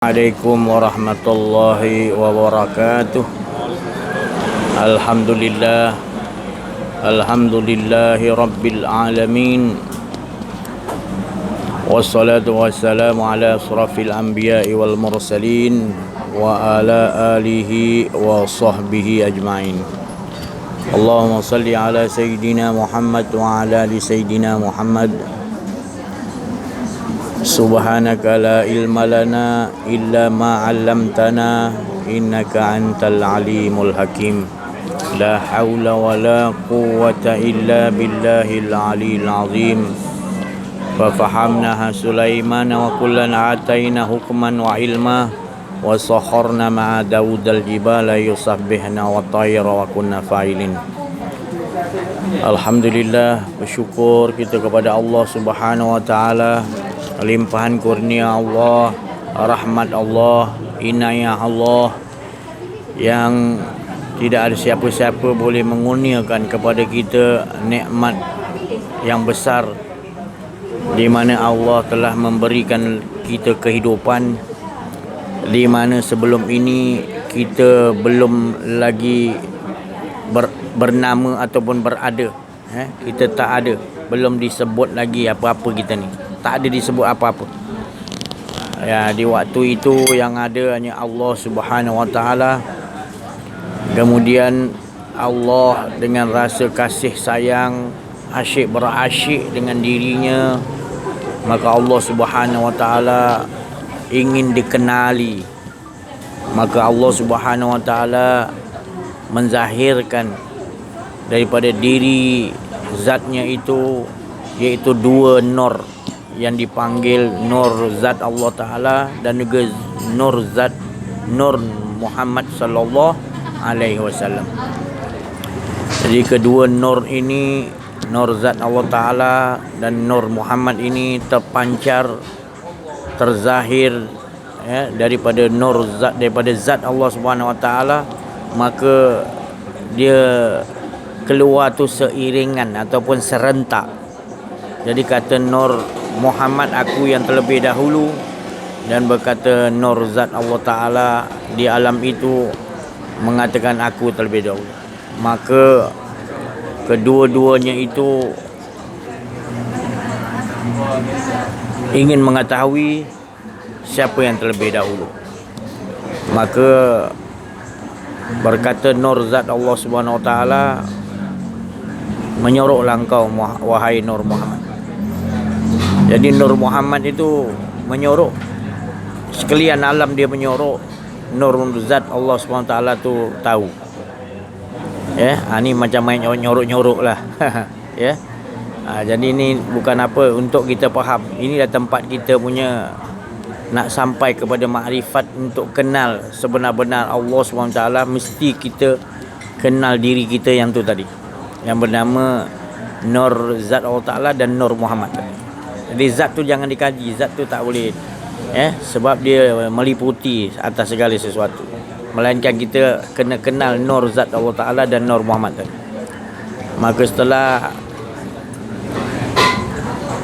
Assalamualaikum warahmatullahi wabarakatuh. Alhamdulillah, alhamdulillahi rabbil alamin. Wassalatu wassalamu ala asrafil anbiya'i wal mursalin wa ala alihi wa sahbihi ajma'in. Allahumma salli ala sayyidina Muhammad wa ala ali sayyidina Muhammad. Subhanaka la ilma lana illa ma 'allamtana innaka antal alimul hakim. La haula wa la quwwata illa billahil aliyil azim. Fa fahamnaha Sulaiman wa kullan atayna hukman wa ilma wa sakharna ma'a Daudal jibala yusabbihna wa tayra wa kunna fa'ilin. Alhamdulillah, bersyukur kita kepada Allah Subhanahu wa taala, limpahan kurnia Allah, rahmat Allah, inayah Allah yang tidak ada siapa-siapa boleh mengurniakan kepada kita nikmat yang besar, di mana Allah telah memberikan kita kehidupan di mana sebelum ini kita belum lagi bernama ataupun berada. Kita tak ada, belum disebut lagi apa-apa kita ni. Tak ada disebut apa-apa. Ya, di waktu itu yang ada hanya Allah Subhanahu wa taala. Kemudian Allah dengan rasa kasih sayang asyik berasyik dengan dirinya, maka Allah Subhanahu wa taala ingin dikenali. Maka Allah Subhanahu wa taala menzahirkan daripada diri zatnya itu, iaitu dua nur yang dipanggil nur zat Allah Ta'ala dan juga nur zat Nur Muhammad sallallahu alaihi wasallam. Jadi kedua nur ini, nur zat Allah Ta'ala dan Nur Muhammad ini terpancar, terzahir daripada nur zat, daripada zat Allah Subhanahu wa taala, maka dia keluar tu seiringan ataupun serentak. Jadi kata Nur Muhammad, aku yang terlebih dahulu, dan berkata Nur zat Allah Ta'ala di alam itu mengatakan aku terlebih dahulu. Maka kedua-duanya itu ingin mengetahui siapa yang terlebih dahulu. Maka berkata Nur zat Allah Subhanahu wa taala, menyoroklah engkau wahai Nur Muhammad. Jadi Nur Muhammad itu menyorok, sekalian alam dia menyorok. Nur zat Allah Subhanahu wa taala tu tahu. Ni macam main nyorok-nyorok lah. Jadi ini bukan apa, untuk kita faham. Ini dah tempat kita punya nak sampai kepada makrifat, untuk kenal sebenar-benar Allah SWT. Mesti kita kenal diri kita yang tu tadi, yang bernama Nur zat Allah Ta'ala dan Nur Muhammad. Jadi zat tu jangan dikaji, zat tu tak boleh, sebab dia meliputi atas segala sesuatu. Melainkan kita kena kenal Nur zat Allah Ta'ala dan Nur Muhammad tadi. Maka setelah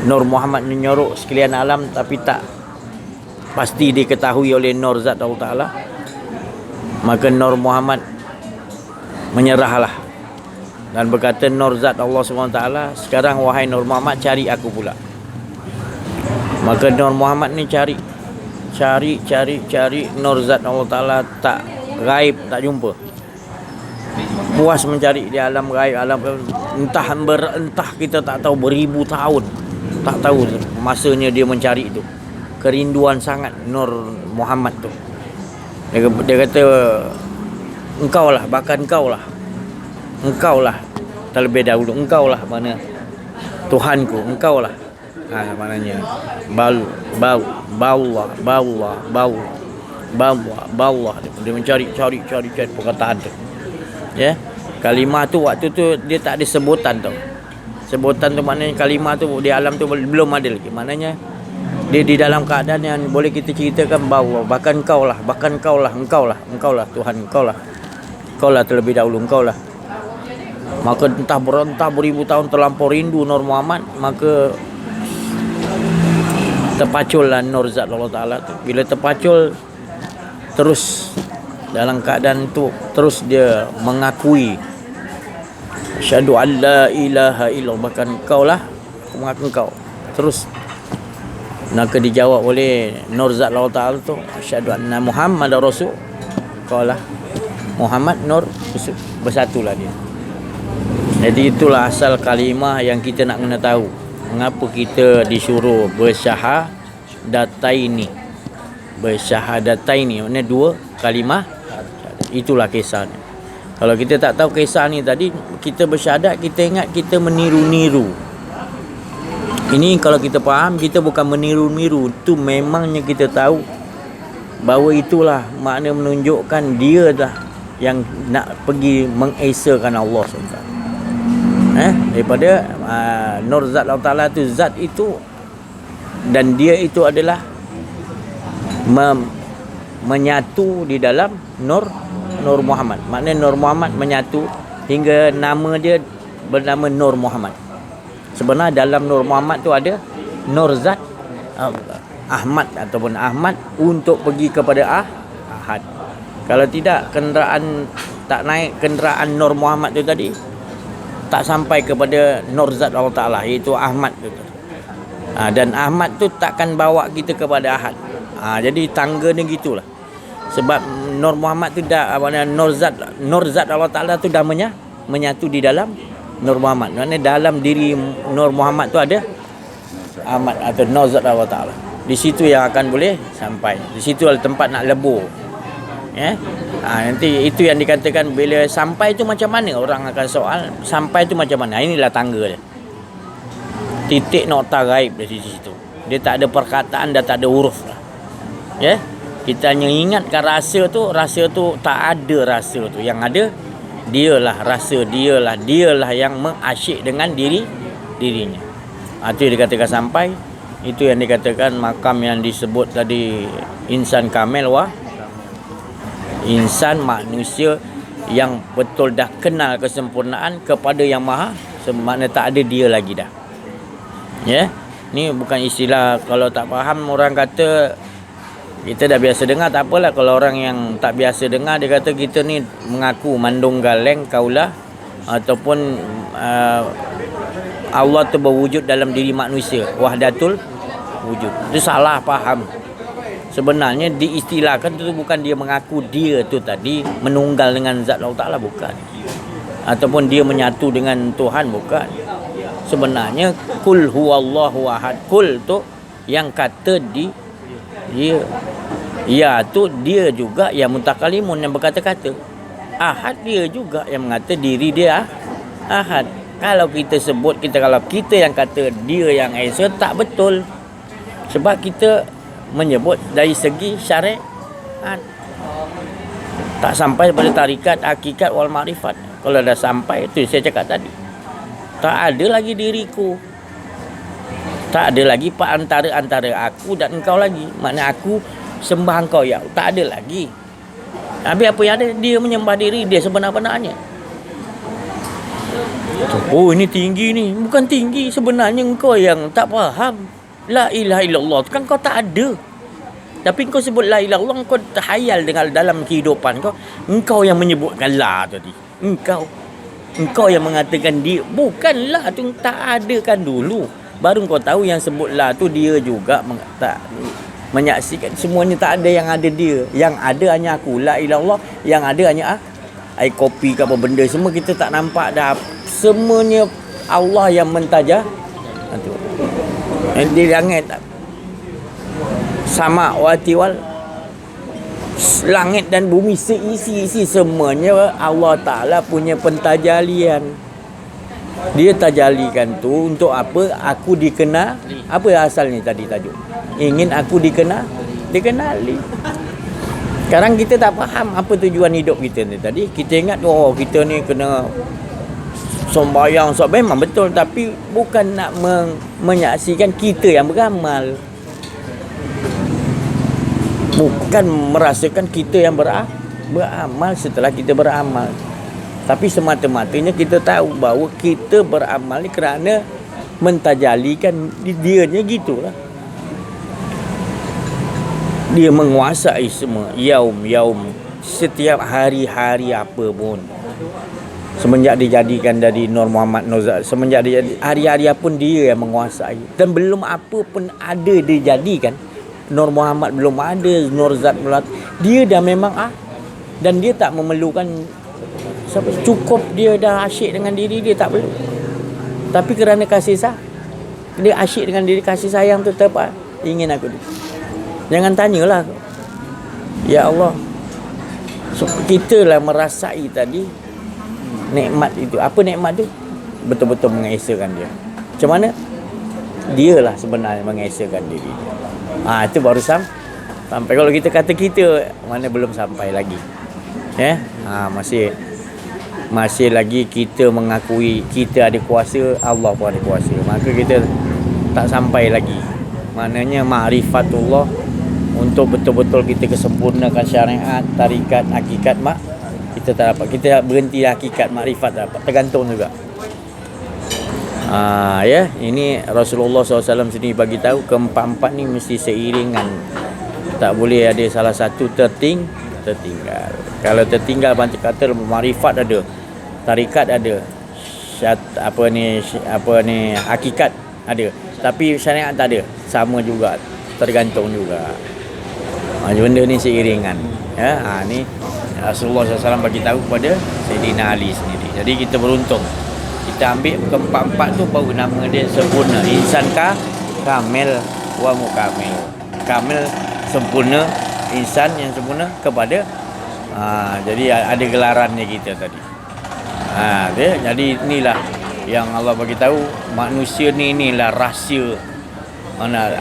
Nur Muhammad menyorok sekalian alam, tapi tak pasti diketahui oleh Nur zat Allah Ta'ala, maka Nur Muhammad menyerahlah dan berkata Nur zat Allah SWT, sekarang wahai Nur Muhammad, cari aku pula. Maka Nur Muhammad ni cari Nur zat Allah Ta'ala, tak gaib, tak jumpa. Puas mencari di alam gaib, alam entah kita tak tahu beribu tahun, tak tahu masanya dia mencari itu. Kerinduan sangat Nur Muhammad tu. Dia kata engkau lah, bahkan engkau lah terlebih dahulu, engkau lah mana Tuhanku, engkau lah. Maknanya bawah dia mencari perkataan tu. Kalimah tu waktu tu dia tak ada sebutan tau. Sebutan tu maknanya kalimah tu di alam tu belum ada lagi. Maknanya dia di dalam keadaan yang boleh kita ceritakan bahawa bahkan engkau lah Tuhan, engkau lah terlebih dahulu, engkau lah. Maka entah beribu tahun terlampau rindu Nur Muhammad, maka terpacul lah nur zat Allah Ta'ala tu. Bila terpacul, terus dalam keadaan tu terus dia mengakui asyhadu an la ilaha illallah, bahkan kau lah, aku mengaku kau. Terus maka dijawab oleh nur zat Allah Ta'ala tu, asyhadu anna Muhammadar Rasul, kau lah Muhammad nur Rasul, bersatulah dia. Jadi itulah asal kalimah yang kita nak kena tahu. Mengapa kita disuruh bersyahadataini? Bersyahadataini maknanya dua kalimah. Itulah kisahnya. Kalau kita tak tahu kisah ni tadi, kita bersyahadat, kita ingat kita meniru-niru. Ini kalau kita faham, kita bukan meniru-niru. Itu memangnya kita tahu bahawa itulah makna menunjukkan dia dah yang nak pergi mengesakan Allah SWT. Daripada nur zat Allah Ta'ala tu, zat itu dan dia itu adalah menyatu di dalam Nur Muhammad. Maknanya Nur Muhammad menyatu hingga nama dia bernama Nur Muhammad. Sebenarnya dalam Nur Muhammad tu ada Nur Zat Ahmad ataupun Ahmad untuk pergi kepada Ahad. Kalau tidak, kenderaan tak naik kenderaan Nur Muhammad tu tadi, tak sampai kepada Nur Zat Allah Ta'ala, iaitu Ahmad tu. Dan Ahmad tu takkan bawa kita kepada Ahad. Jadi tangga ni gitulah. Sebab Nur Muhammad tu dah Nur Zat Allah Ta'ala tu dah menyatu di dalam Nur Muhammad. Maksudnya dalam diri Nur Muhammad tu ada Ahmad atau Nur Zat Allah Ta'ala. Di situ yang akan boleh sampai. Di situ adalah tempat nak lebur. Nanti itu yang dikatakan bila sampai tu macam mana, orang akan soal sampai tu macam mana. Inilah tangga dia. Titik nokta gaib dari situ. Dia tak ada perkataan, dah tak ada huruf lah. Kita hanya ingatkan rasa tu tak ada rasa tu. Yang ada dialah rasa, dialah yang mengasyik dengan dirinya. Itu yang dikatakan sampai. Itu yang dikatakan makam yang disebut tadi insan kamil insan manusia yang betul dah kenal kesempurnaan kepada yang maha, makna tak ada dia lagi dah. Ni bukan istilah, kalau tak faham orang kata kita dah biasa dengar, tak apalah. Kalau orang yang tak biasa dengar, dia kata kita ni mengaku mandung galeng kaulah ataupun Allah tu berwujud dalam diri manusia, wahdatul wujud. Itu salah faham. Sebenarnya diistilahkan tu bukan dia mengaku dia tu tadi menunggal dengan zat Allah Ta'ala, bukan. Ataupun dia menyatu dengan Tuhan, bukan. Sebenarnya kul huwallahu ahad. Kul tu yang kata dia. Ya tu dia juga yang mutakalimun, yang berkata-kata. Ahad dia juga yang mengata diri dia ahad. Kalau kita sebut, kalau kita yang kata dia yang esa, tak betul. Sebab kita menyebut dari segi syariat, tak sampai pada tarikat, hakikat wal ma'rifat. Kalau dah sampai, itu saya cakap tadi, tak ada lagi diriku, tak ada lagi antara aku dan engkau lagi. Maknanya aku sembah engkau, ya, tak ada lagi. Habis apa yang ada? Dia menyembah diri dia sebenar-benarnya. Oh, ini tinggi ni. Bukan tinggi, sebenarnya engkau yang tak faham. La ilaha illallah kan kau tak ada. Tapi kau sebut la ilaha illallah, kau terhayal dengan dalam kehidupan kau. Engkau yang menyebutkan la tadi. Engkau yang mengatakan dia. Bukanlah tu, tak ada kan dulu. Baru kau tahu yang sebut la tu dia juga tak menyaksikan. Semuanya tak ada yang ada dia. Yang ada hanya aku. La ilaha illallah. Yang ada hanya air kopi ke apa benda. Semua kita tak nampak dah. Semuanya Allah yang mentajah. Itu. Di langit sama wati wal, langit dan bumi seisi semuanya Allah Ta'ala punya pentajalian. Dia tajalikan tu untuk apa? Aku dikenal. Apa asalnya tadi tajuk? Ingin aku dikenali. Sekarang kita tak faham apa tujuan hidup kita ni tadi. Kita ingat kita ni kena sembahyang, memang betul, tapi bukan nak menyaksikan kita yang beramal, bukan merasakan kita yang beramal setelah kita beramal, tapi semata-matanya kita tahu bahawa kita beramal ni kerana mentajalikan dianya, gitulah. Dia menguasai semua. Yaum setiap hari-hari apa pun. Semenjak dijadikan dari Nur Muhammad Nozat, semenjak dia jadi hari-hari pun dia yang menguasai. Dan belum apa pun ada dijadikan. Nur Muhammad belum ada, Nur Zat belum. Dia dah memang dan dia tak memerlukan siapa, cukup dia dah asyik dengan diri dia, tak perlu. Tapi kerana kasih dia asyik dengan diri, kasih sayang tu tetap ingin aku dia. Jangan tanyalah, ya Allah, so, kita lah merasai tadi nikmat itu. Apa nikmat tu? Betul-betul mengesakan dia. Macam mana? Dialah sebenarnya mengesakan diri dia. Itu baru sampai. Kalau kita kata kita, mana belum sampai lagi. Masih lagi kita mengakui kita ada kuasa, Allah pun ada kuasa. Maka kita tak sampai lagi. Maknanya ma'rifatullah, untuk betul-betul kita kesempurnakan syariat, tarikat, hakikat kita tak dapat. Kita berhenti hakikat, makrifat dapat. Tergantung juga. Ini Rasulullah SAW sendiri bagi tahu keempat-empat ni mesti seiringan. Tak boleh ada salah satu tertinggal. Kalau tertinggal, bantu kata makrifat ada, tarikat ada, hakikat ada, tapi syariat tak ada. Sama juga, tergantung juga. Benda ni seiringan. Ni Rasulullah SAW bagi tahu kepada Sayyidina Ali sendiri. Jadi kita beruntung. Kita ambil keempat-empat tu baru nama dia sempurna. Insan kamil wa mukamil. Kamil sempurna, insan yang sempurna kepada jadi ada gelarannya kita tadi. Jadi inilah yang Allah bagi tahu, manusia ni inilah rahsia.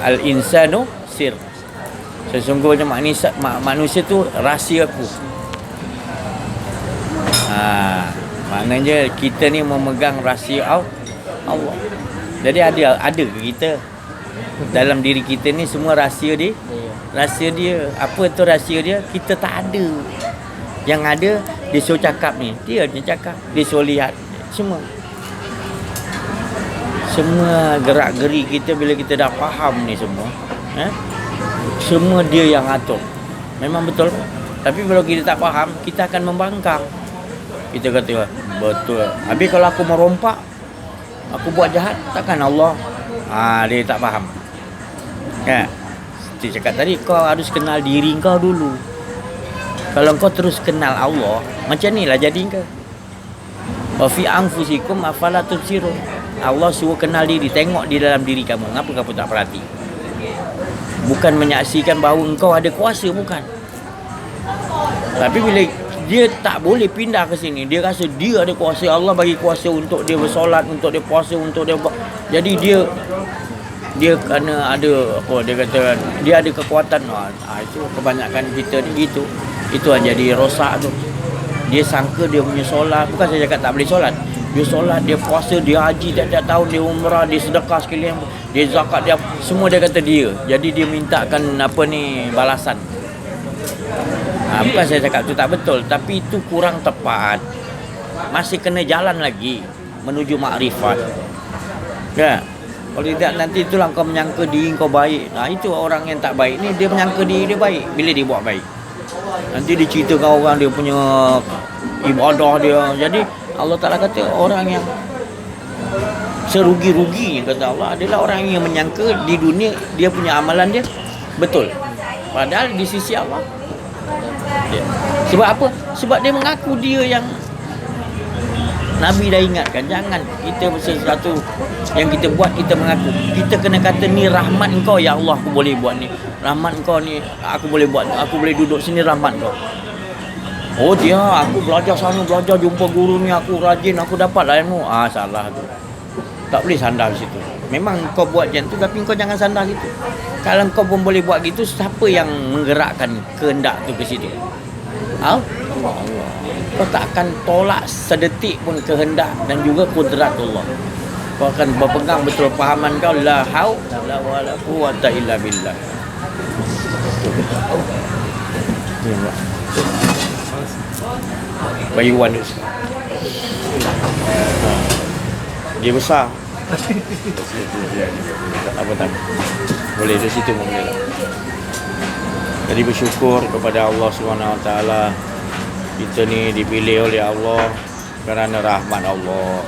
Al-insanu sir. Sesungguhnya manusia tu rahsia aku. Maknanya kita ni memegang rahsia Allah. Jadi ada ke kita dalam diri kita ni semua rahsia dia? Rahsia dia. Apa tu rahsia dia? Kita tak ada. Yang ada dia suruh cakap ni, dia cakap, dia suruh lihat. Semua gerak-geri kita bila kita dah faham ni semua, semua dia yang atur. Memang betul. Tapi kalau kita tak faham, kita akan membangkang. Kita kata betul. Habis kalau aku merompak, aku buat jahat, takkan Allah? Dia tak faham. Dia cakap tadi, kau harus kenal diri kau dulu. Kalau kau terus kenal Allah, macam ni lah jadi kau. Wa fi anfusikum afala tubsirun. Allah suruh kenal diri, tengok di dalam diri kamu. Kenapa kamu tak perhati? Bukan menyaksikan bahawa engkau ada kuasa, bukan. Tapi bila dia tak boleh pindah ke sini, dia rasa dia ada kuasa. Allah bagi kuasa untuk dia bersolat, untuk dia puasa, untuk dia jadi dia kena ada dia kata dia ada kekuatan. Itu kebanyakan kita ni gitu. Itu yang jadi rosak tu. Dia sangka dia punya solat, bukan saya cakap tak boleh solat. Dia solat, dia puasa, dia haji tiap-tiap tahun, dia umrah, dia sedekah sekalian, dia zakat, dia semua dia kata dia. Jadi dia mintakan balasan. Bukan saya cakap tu tak betul, tapi itu kurang tepat. Masih kena jalan lagi menuju makrifat. Kalau tidak nanti itulah kau menyangka diri kau baik. Itu orang yang tak baik ni, dia menyangka diri dia baik bila dia buat baik. Nanti dia ceritakan orang dia punya ibadah dia. Jadi Allah Ta'ala kata orang yang serugi-rugi, kata Allah, adalah orang yang menyangka di dunia dia punya amalan dia betul, padahal di sisi Allah sebab apa? Sebab dia mengaku dia yang Nabi dah ingatkan, jangan kita sesuatu yang kita buat kita mengaku. Kita kena kata ni rahmat engkau ya Allah, aku boleh buat ni. Rahmat engkau ni aku boleh buat, aku boleh duduk sini, rahmat engkau. Dia aku belajar sana, belajar jumpa guru ni, aku rajin, aku dapat lah ilmu. Salah tu. Tak boleh sandar di situ. Memang kau buat macam tu, tapi kau jangan sandar situ. Kalau kau pun boleh buat gitu, siapa yang menggerakkan kehendak tu ke situ? Allah. Kau tak akan tolak sedetik pun kehendak dan juga kudrat Allah. Kau akan berpegang betul fahaman kau, la haula wala quwwata illa billah. Bayuan tu. Dia besar. Apa tak? Boleh dari situ boleh. Jadi bersyukur kepada Allah SWT. Kita ni dipilih oleh Allah kerana rahmat Allah.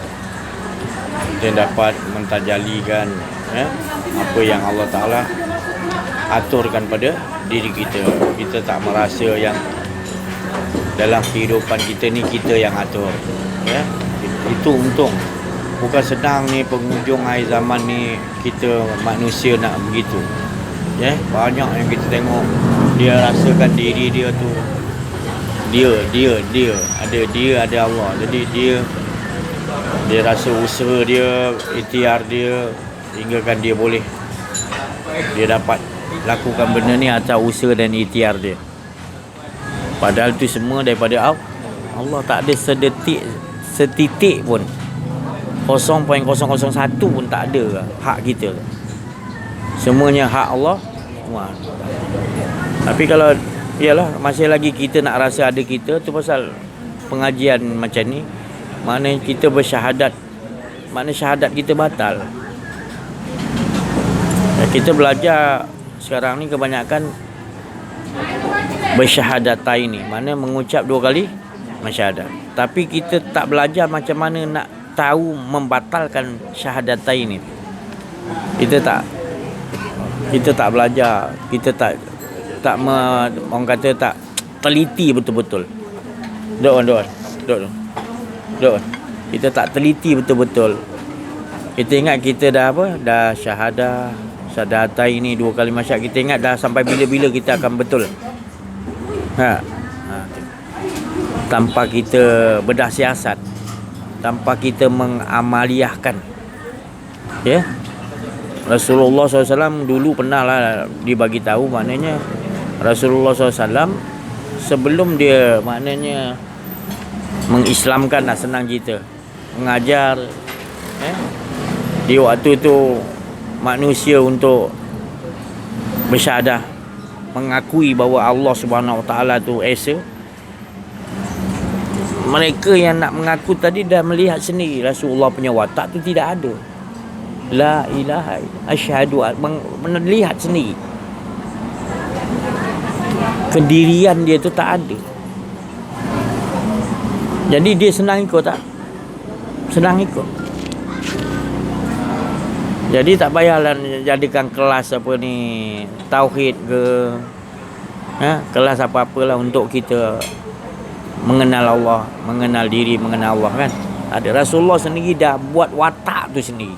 Kita dapat mentajalikan apa yang Allah Ta'ala aturkan pada diri kita. Kita tak merasa yang dalam kehidupan kita ni kita yang atur. Itu untung. Bukan senang ni penghujung akhir zaman ni kita manusia nak begitu. Banyak yang kita tengok dia rasakan diri dia tu dia ada Allah. Jadi dia rasa usaha dia, ikhtiar dia hinggakan dia boleh dapat lakukan benda ni atas usaha dan ikhtiar dia. Padahal tu semua daripada Allah. Tak ada setitik pun 0.001 pun tak ada hak kita. Semuanya hak Allah. Tapi kalau masih lagi kita nak rasa ada kita, tu pasal pengajian macam ni, mana kita bersyahadat, mana syahadat kita batal. Kita belajar sekarang ni kebanyakan bersyahadatay ni, mana mengucap 2 kali syahadat. Tapi kita tak belajar macam mana nak tahu membatalkan syahadatay ni. Kita tak belajar, kita tak orang kata tak teliti betul-betul. Dok. Kita tak teliti betul-betul. Kita ingat kita dah syahadatay ni 2 kali syahadat. Kita ingat dah sampai bila-bila kita akan betul. Tanpa kita bedah siasat, tanpa kita mengamaliahkan. Rasulullah SAW dulu pernah lah dibagi tahu, maknanya Rasulullah SAW sebelum dia maknanya mengislamkan, senang cerita, mengajar di waktu tu manusia untuk bersyahadah, mengakui bahawa Allah Subhanahu Wa Taala tu esa. Mereka yang nak mengaku tadi dah melihat sendiri Rasulullah punya watak tu tidak ada. La ilaha asyhadu, melihat sendiri kedirian dia tu tak ada. Jadi dia senang ikut tak? Senang ikut. Jadi tak payahlah jadikan kelas apa ni, tauhid ke kelas apa-apalah untuk kita mengenal Allah, mengenal diri, mengenal Allah kan. Ada Rasulullah sendiri dah buat watak tu sendiri.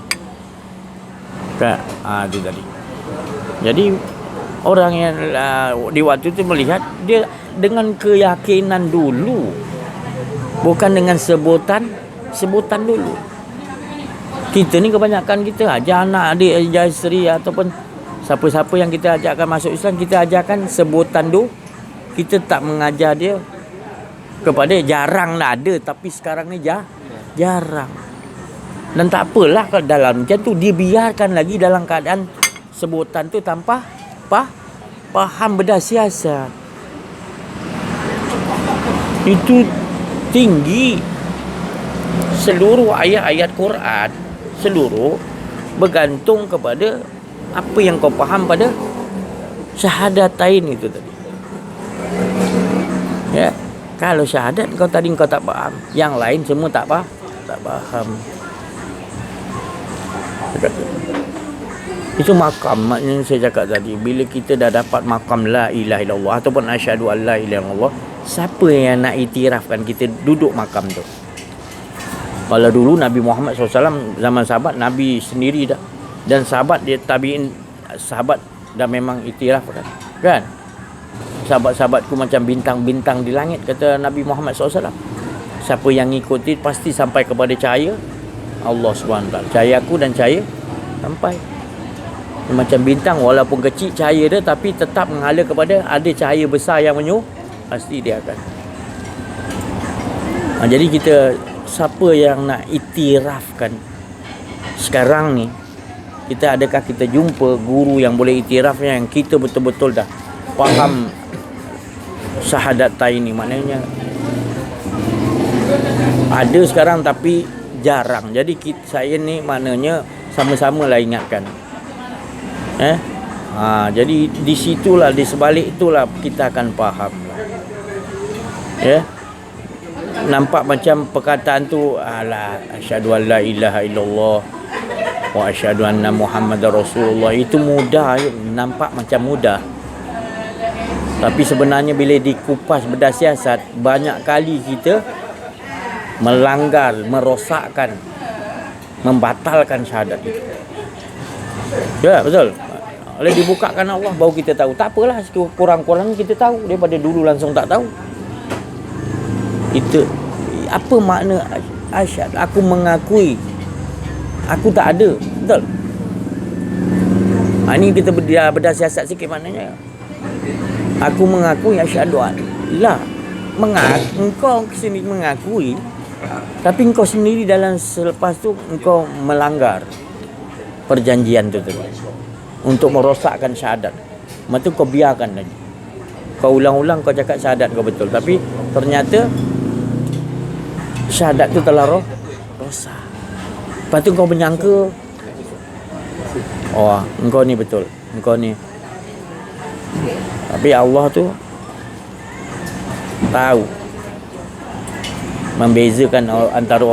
Itu tadi. Jadi orang yang di waktu itu melihat dia dengan keyakinan dulu, bukan dengan sebutan dulu. Kita ni kebanyakan kita ajar anak, adik, ajar isteri ataupun siapa-siapa yang kita ajakkan masuk Islam, kita ajarkan sebutan dulu. Kita tak mengajar dia kepada, jarang lah ada, tapi sekarang ni jarang. Dan tak apalah kalau dalam macam tu dia biarkan lagi dalam keadaan sebutan tu tanpa faham bedah siasat. Itu tinggi. Seluruh ayat-ayat Quran, seluruh bergantung kepada apa yang kau faham pada syahadatain itu tadi. Kalau syahadat kau tak faham, yang lain semua tak faham. Itu makam, maknanya saya cakap tadi, bila kita dah dapat makam la ilaha illallah ataupun asyhadu an la ilaha illallah, siapa yang nak iktirafkan kita duduk makam tu? Kalau dulu Nabi Muhammad SAW zaman sahabat, Nabi sendiri dah, dan sahabat dia tabi'in, sahabat dah memang iktiraf kan? Sahabat-sahabatku macam bintang-bintang di langit, kata Nabi Muhammad SAW. Siapa yang ikuti pasti sampai kepada cahaya Allah SWT. Cahaya aku dan cahaya sampai. Macam bintang, walaupun kecil cahaya dia, tapi tetap menghala kepada ada cahaya besar yang menyuruh, pasti dia akan. Jadi kita, siapa yang nak iktirafkan sekarang ni, adakah kita jumpa guru yang boleh iktirafnya, yang kita betul-betul dah faham syahadatay ni? Maknanya ada sekarang tapi jarang. Jadi saya ni maknanya sama-sama lah ingatkan. Jadi di situlah, di sebalik itulah kita akan faham. Ya. Nampak macam perkataan tu, asyhadu an la ilaha illallah wa asyhadu anna Muhammadar Rasulullah, itu mudah, nampak macam mudah. Tapi sebenarnya bila dikupas berdasiasat, banyak kali kita melanggar, merosakkan, membatalkan syahadat itu. Ya, betul. Oleh dibukakan Allah baru kita tahu. Tak apalah, kurang-kurang kita tahu, daripada dulu langsung tak tahu. Itu apa makna asyhad? Aku mengakui aku tak ada. Betul? Ini kita berdasiasat sikit maknanya. Aku mengakui asyhadu an la. Engkau sendiri mengakui, tapi engkau sendiri dalam selepas tu engkau melanggar perjanjian tu untuk merosakkan syahadat. Maka kau biarkan lagi. Kau ulang-ulang kau cakap syahadat kau betul, tapi ternyata syahadat tu telah rosak. Lepas tu kau menyangka, engkau ni betul, engkau ni. Tapi Allah tu tahu membezakan antara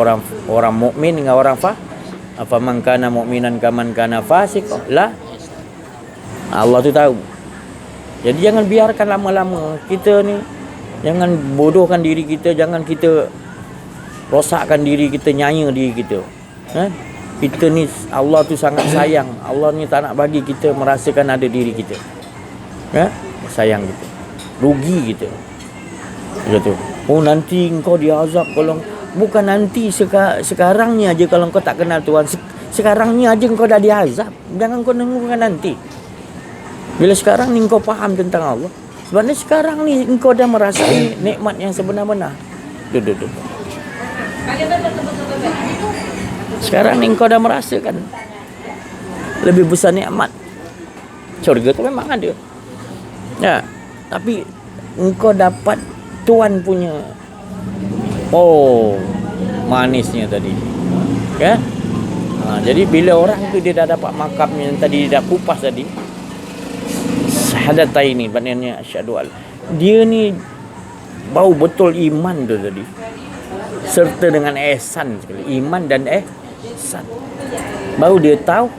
orang mukmin dengan orang afaman kana mukminan kaman kana fasik. Lah, Allah tu tahu. Jadi jangan biarkan lama-lama kita ni, jangan bodohkan diri kita, jangan kita rosakkan diri kita, nyaya diri kita. Kita ni Allah tu sangat sayang. Allah ni tak nak bagi kita merasakan ada diri kita. Sayang kita, rugi kita. Begitu. Nanti engkau diazab kalau bukan nanti, sekarang ni aja kalau engkau tak kenal Tuhan, sekarang ni aja engkau dah diazab. Jangan kau nunggukan nanti. Bila sekarang ni engkau faham tentang Allah, sebenarnya sekarang ni engkau dah merasai nikmat yang sebenar-benar. Duduk. Sekarang ni engkau dah merasakan lebih besar nikmat. Syurga tu memang ada. Ya, tapi engkau dapat Tuhan punya manisnya tadi. Ya. Jadi bila orang tu dia dah dapat makamnya yang tadi dia dah kupas tadi, syahadatain, maknanya asyhadu an, dia ni bau betul iman tu tadi, serta dengan ihsan sekali, iman dan ihsan. Baru dia tahu,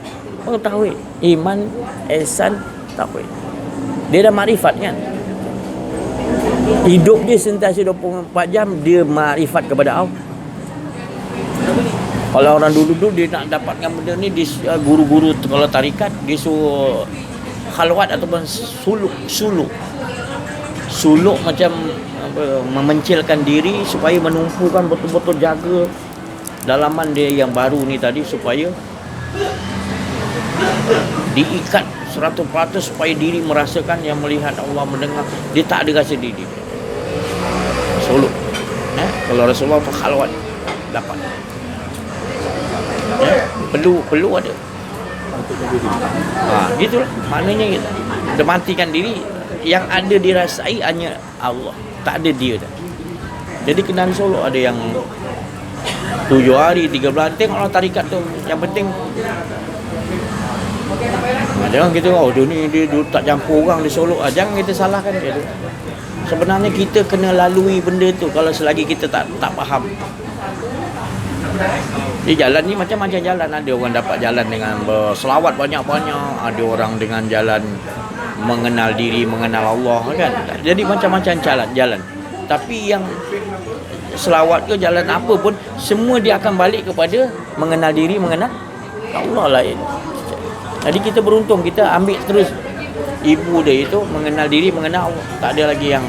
tauhid, iman, ihsan, tauhid. Dia dah makrifat kan. Hidup dia sentiasa 24 jam dia makrifat kepada Allah. Kalau orang dulu dia nak dapatkan benda ni, guru-guru kalau tarikat dia suruh khalwat ataupun suluk macam memencilkan diri supaya menumpukan betul-betul jaga dalaman dia yang baru ni tadi, supaya diikat 100% supaya diri merasakan yang melihat Allah, mendengar. Dia tak ada rasa diri. Suluk. Kalau Rasulullah khalwat dapat. Perlu ada. Gitulah maknanya kita. Dia matikan diri, yang ada dirasai hanya Allah, tak ada dia dah. Jadi kenal Solo ada yang 7 hari 3 bulan. Tengok orang tarikat tu, yang penting jangan kita dia tak campur orang di Solo. Jangan kita salahkan dia tu. Sebenarnya kita kena lalui benda tu kalau selagi kita tak faham. Di jalan ni macam-macam jalan. Ada orang dapat jalan dengan berselawat banyak-banyak, ada orang dengan jalan mengenal diri, mengenal Allah kan. Jadi macam-macam jalan. Tapi yang selawat ke jalan apa pun, semua dia akan balik kepada mengenal diri, mengenal Allah lain. Jadi kita beruntung, kita ambil terus ibu dia itu mengenal diri, mengenal Allah. Tak ada lagi yang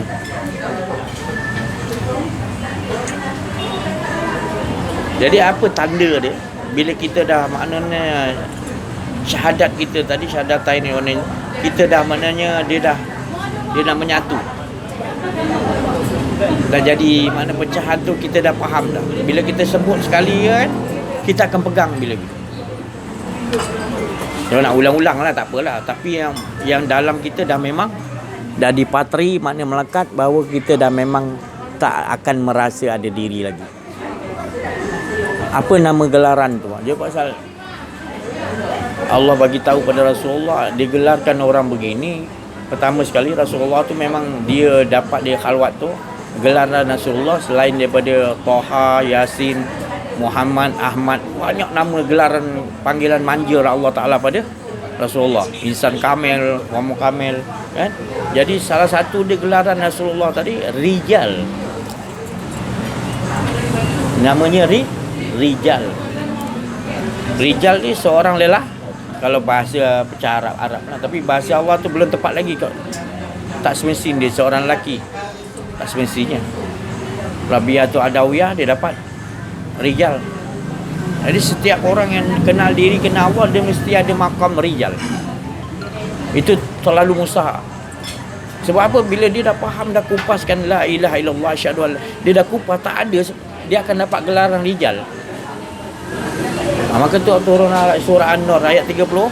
jadi apa tanda dia bila kita dah maknanya syahadat kita tadi, syahadatain ni, kita dah maknanya dia dah menyatu. Dah jadi mana pecahan tu kita dah faham dah. Bila kita sebut sekali kan, kita akan pegang bila gitu. Kalau nak ulang-ulang lah tak apalah, tapi yang dalam kita dah memang dah dipatri, maknanya melekat bahawa kita dah memang tak akan merasa ada diri lagi. Apa nama gelaran tu? Dia pasal Allah bagi tahu pada Rasulullah digelarkan orang begini. Pertama sekali Rasulullah tu memang dia dapat dia khalwat tu gelaran Rasulullah selain daripada Toha, Yasin, Muhammad, Ahmad, banyak nama gelaran panggilan manja Allah Taala pada Rasulullah. Insan Kamil, Muhammad Kamil, kan? Jadi salah satu dia gelaran Rasulullah tadi Rijal. Namanya Rijal. Rijal ni seorang lelah kalau bahasa pecah Arab lah. Tapi bahasa Allah tu belum tepat lagi kau. Tak semestinya dia seorang lelaki. Tak semestinya. Rabiatul Adawiyah dia dapat Rijal. Jadi setiap orang yang kenal diri, kenal Allah, dia mesti ada makam Rijal. Itu terlalu mustahak. Sebab apa? Bila dia dah faham, dah kupaskan la ilaha illallah asyhadu an, dia dah kupas, tak ada, dia akan dapat gelaran Rijal. Maka tu turun surah An-Nur ayat 30, 36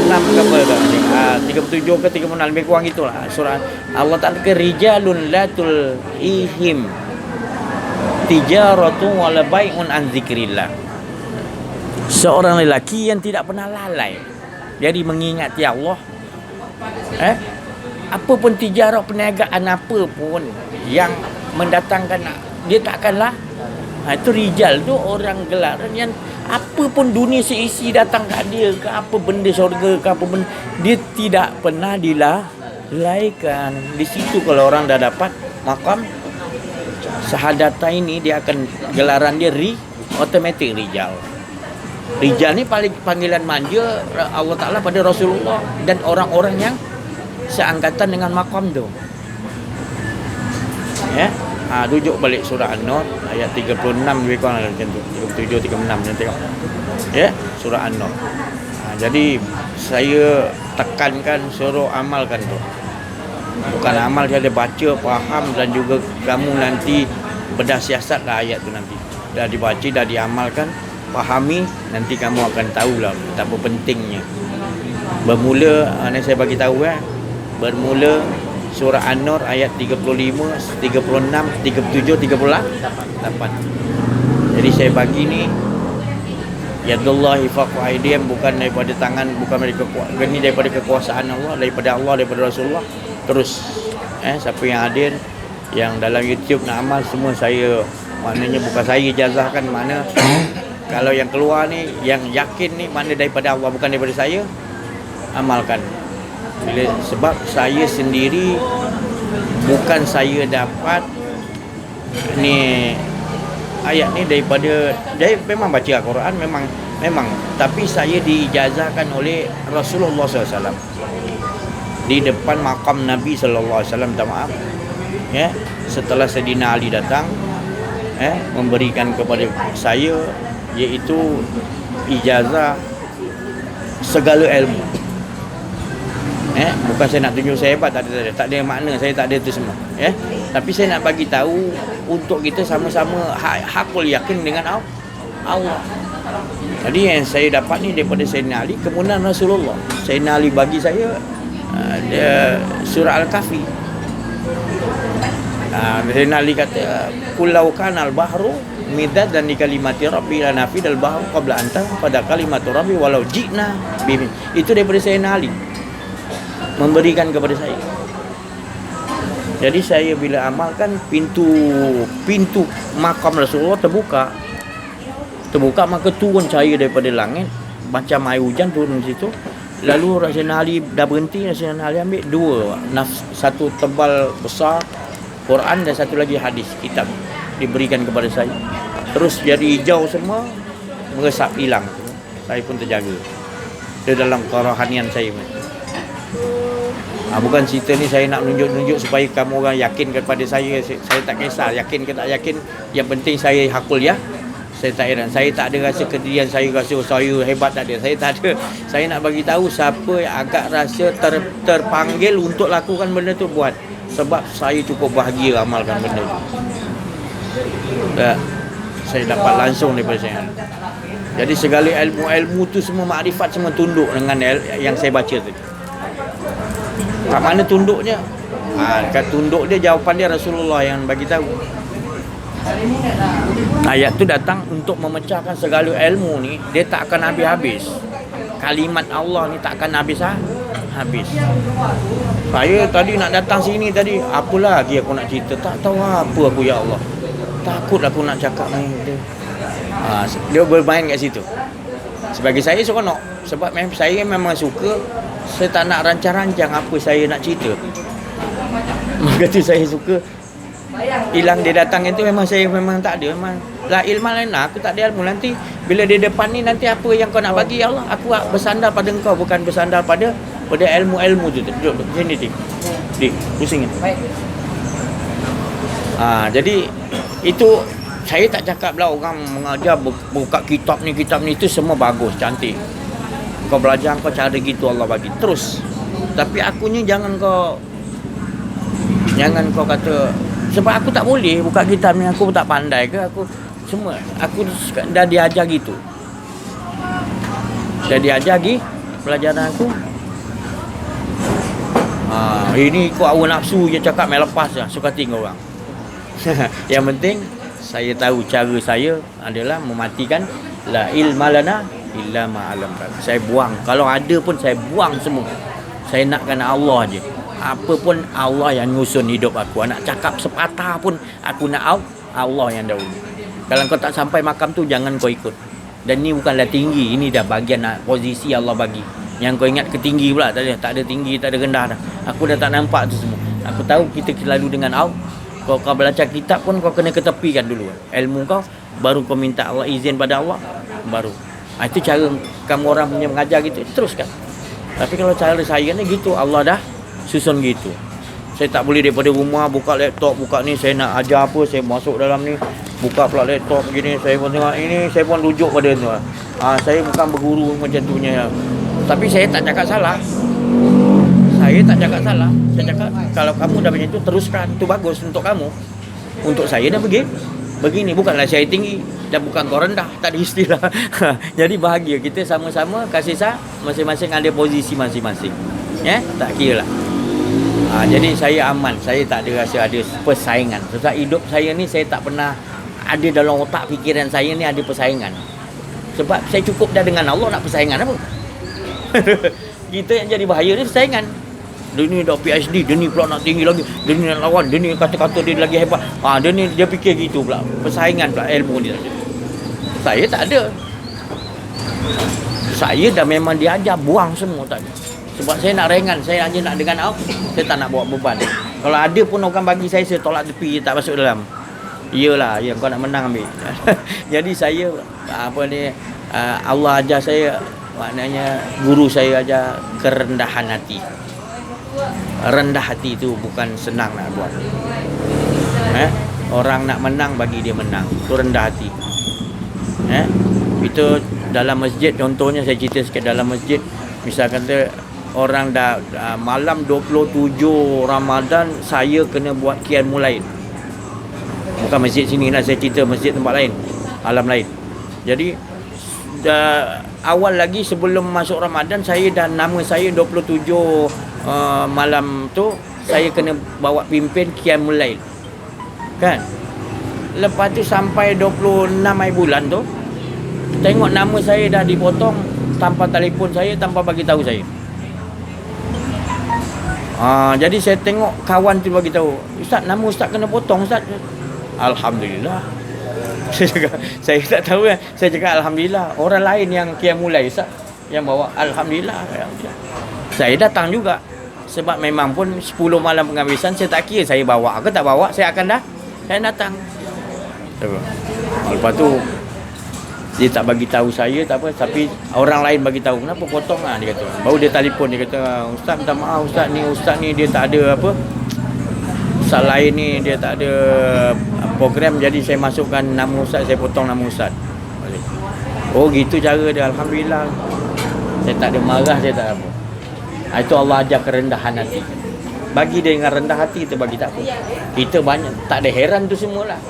ke apa, 37 ke 36, lebih kurang itulah. Surah Allah Ta'ala ke rijalun latul ihim tijaratu wala bai'un an zikrillah. Seorang lelaki yang tidak pernah lalai jadi mengingati Allah. Apa pun tijarah, perniagaan apa pun yang mendatangkan, dia takkanlah. Itu rijal tu orang gelaran yang apa pun dunia seisi datang kat dia ke apa benda syurga ke apa benda, dia tidak pernah dilalaikan. Di situ kalau orang dah dapat makam sahadata ini, dia akan gelaran dia automatic rijal. Rijal ni paling panggilan manja Allah Ta'ala pada Rasulullah dan orang-orang yang seangkatan dengan makam tu. Ya. Rujuk balik surah An-Nur ayat 36 lebih kurang macam tu. 37 36 macam tengok. Ya, surah An-Nur. Jadi saya tekankan suruh amalkan tu. Bukan amal saja, baca, faham dan juga kamu nanti bedah siasatlah ayat tu nanti. Dah dibaca, dah diamalkan, fahami, nanti kamu akan tahulah betapa pentingnya. Bermula ni saya bagi tahu bermula surah An-Nur ayat 35, 36, 37, 38. Jadi saya bagi ni yadullahi fawqa aydihim, bukan daripada tangan, bukan daripada kekuasaan Allah, daripada Allah, daripada Rasulullah. Terus siapa yang hadir, yang dalam YouTube nak amal, semua saya, maknanya bukan saya jazahkan, mana kalau yang keluar ni, yang yakin ni, mana daripada Allah, bukan daripada saya, amalkan. Sebab saya sendiri bukan saya dapat ni ayat ni daripada dia memang baca Al-Quran, memang tapi saya diijazahkan oleh Rasulullah SAW di depan makam Nabi sallallahu alaihi wasallam. Maaf ya, setelah Sayyidina Ali datang memberikan kepada saya iaitu ijazah segala ilmu. Bukan saya nak tunjuk saya hebat, tak ada makna, saya tak ada tu semua. Tapi saya nak bagi tahu untuk kita sama-sama hakul yakin dengan Allah. Jadi yang saya dapat ni daripada Sayyidina Ali, kemudian Rasulullah. Sayyidina Ali bagi saya surah Al-Kahfi. Sayyidina Ali kata kullau kanal bahru midad dan di kalimati rabbi la nafidal bahru qabla anta pada kalimatu rabbi walau ji'na bimin. Itu daripada Sayyidina Ali memberikan kepada saya. Jadi saya bila amalkan, pintu makam Rasulullah terbuka, maka turun cahaya daripada langit macam air hujan turun di situ. Lalu Rasulullah Ali dah berhenti, Rasulullah Ali ambil dua satu tebal besar Quran dan satu lagi hadis kitab diberikan kepada saya. Terus jadi hijau semua, meresap hilang. Saya pun terjaga. Dia dalam kerohanian saya. Bukan cerita ni saya nak nunjuk-nunjuk supaya kamu orang yakin kepada saya. Saya tak kisah yakin ke tak yakin, yang penting saya hakul ya. Saya tak heran, saya tak ada rasa kedirian, saya rasa saya hebat, tak ada. Saya tak ada. Saya nak bagi tahu siapa yang agak rasa terpanggil untuk lakukan benda tu, buat. Sebab saya cukup bahagia amalkan benda tu. Saya dapat langsung daripada saya. Jadi segala ilmu tu semua, makrifat semua tunduk dengan yang saya baca tadi. Kat mana tunduknya? Kat tunduk dia, jawapan dia Rasulullah yang bagi tahu. Ayat tu datang untuk memecahkan segala ilmu ni, dia tak akan habis-habis. Kalimat Allah ni tak akan habis. Saya tadi nak datang sini tadi, apa lagi aku nak cerita, tak tahu apa aku, ya Allah. Takut aku nak cakap ni. Dia bermain kat situ. Sebagai saya seronok, sebab saya memang suka, saya tak nak rancang-rancang apa saya nak cerita. Maka tu saya suka hilang dia datang itu, memang saya memang tak ada, memang la ilma lana, aku tak ada ilmu. Nanti bila dia depan ni, nanti apa yang kau nak bagi, ya Allah, aku bersandar pada engkau, bukan bersandar pada ilmu-ilmu tu. Duduk sini dik pusing kan. Baik. Jadi itu saya tak cakap lah orang mengajar buka kitab ni itu semua bagus, cantik. Kau belajar, kau cara gitu Allah bagi terus. Tapi akunya jangan kau kata, sebab aku tak boleh buka kitab ni, aku tak pandai ke, aku dah diajar gitu. Dah diajar lagi pelajaran aku. Ini ikut hawa nafsu je cakap, main lepas je, suka tinggal orang. Yang penting saya tahu cara saya adalah mematikan la ilma lana illa ma 'allamtana. Saya buang, kalau ada pun saya buang semua. Saya nakkan Allah je. Apa pun Allah yang nyusun hidup aku. Nak cakap sepatah pun aku nak Allah yang dahulu. Kalau kau tak sampai makam tu, jangan kau ikut. Dan ni bukanlah tinggi, ini dah bagian posisi Allah bagi. Yang kau ingat ketinggi pula, tak ada tinggi, tak ada rendah dah. Aku dah tak nampak tu semua. Aku tahu kita selalu dengan Allah. Kau belajar kitab pun kau kena ketepikan dulu ilmu kau, baru kau minta Allah izin pada Allah, baru. Itu cara kamu orang punya mengajar gitu, teruskan. Tapi kalau cara saya ni gitu, Allah dah susun gitu. Saya tak boleh daripada rumah buka laptop, buka ni, saya nak ajar apa, saya masuk dalam ni, buka pula laptop begini, saya pun tengok ini, saya pun rujuk pada tu. Saya bukan berguru macam tu punya. Tapi saya tak cakap salah. Saya tak cakap salah. Saya cakap kalau kamu dah macam tu, teruskan. Itu bagus untuk kamu. Untuk saya dah begini. Bukanlah saya tinggi dan bukan kau rendah. Tak ada istilah. Jadi bahagia. Kita sama-sama kasih masing-masing ada posisi masing-masing. Tak kira lah. Jadi saya aman. Saya tak ada rasa ada persaingan. Sebab hidup saya ni, saya tak pernah ada dalam otak fikiran saya ni ada persaingan. Sebab saya cukup dah dengan Allah, nak persaingan apa? Kita yang jadi bahaya ni persaingan. Dia ni dah PhD, dia ni pula nak tinggi lagi, dia ni nak lawan, dia ni kata-kata dia lagi hebat. Dia ni dia fikir gitu pula. Persaingan pula ilmu dia. Saya tak ada. Saya dah memang diajar buang semua tak ada. Sebab saya nak ringan, saya hanya nak dengan Allah. Saya tak nak bawa beban. Kalau ada pun orang bagi saya tolak tepi, tak masuk dalam. Iyalah, kau nak menang ambil. Jadi saya Allah ajar saya, maknanya guru saya ajar kerendahan hati. Rendah hati itu bukan senang nak buat. Orang nak menang, bagi dia menang, itu rendah hati. Itu dalam masjid, contohnya saya cerita sikit. Dalam masjid, misal kata orang dah malam 27 Ramadan, saya kena buat qiyamul lail. Bukan masjid sini lah, saya cerita masjid tempat lain, alam lain. Jadi awal lagi sebelum masuk Ramadan, saya dah nama saya 27 malam tu saya kena bawa pimpin qiyamul lail. Kan? Lepas tu sampai 26 hari bulan tu, tengok nama saya dah dipotong tanpa telefon saya, tanpa bagi tahu saya. Jadi saya tengok kawan tu bagi tahu, "Ustaz, nama ustaz kena potong, ustaz." Alhamdulillah. Saya tak tahu kan. Saya cakap alhamdulillah. Orang lain yang qiyamul lail ustaz yang bawa, alhamdulillah. Saya datang juga. Sebab memang pun 10 malam penghabisan, saya tak kira saya bawa ke tak bawa, saya datang. Lepas tu dia tak bagi tahu saya, tak apa, tapi orang lain bagi tahu. "Kenapa potong?" Dia kata. Baru dia telefon, dia kata, "Ustaz, minta maaf ustaz ni dia tak ada apa, ustaz lain ni dia tak ada program, jadi saya masukkan nama ustaz, saya potong nama ustaz." Oh gitu cara dia. Alhamdulillah. Saya tak ada marah, saya tak apa. Itu Allah ajar kerendahan hati. Bagi dia dengan rendah hati, kita bagi tak apa. Kita banyak, tak ada heran tu semualah.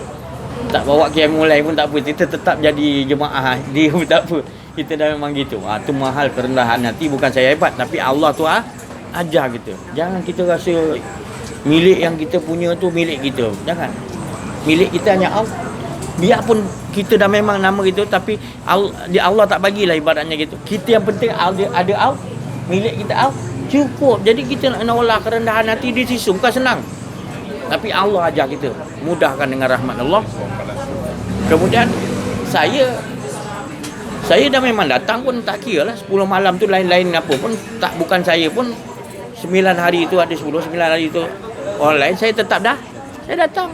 Tak bawa qiyamul lail pun tak apa, kita tetap jadi jemaah dia pun tak apa. Kita dah memang gitu. Tu mahal kerendahan hati. Bukan saya hebat, tapi Allah tu ajar kita. Jangan kita rasa milik yang kita punya tu milik kita. Jangan. Milik kita hanya Allah. Biarpun kita dah memang nama gitu, tapi Allah tak bagilah ibaratnya gitu. Kita yang penting ada Allah, milik kita Allah, cukup. Jadi kita nak nolak kerendahan hati di situ bukan senang. Tapi Allah ajar kita, mudahkan dengan rahmat Allah. Kemudian saya dah memang datang pun tak kira lah 10 malam tu lain-lain apa pun, tak bukan saya pun 9 hari itu ada 9 hari itu orang lain, saya tetap saya datang.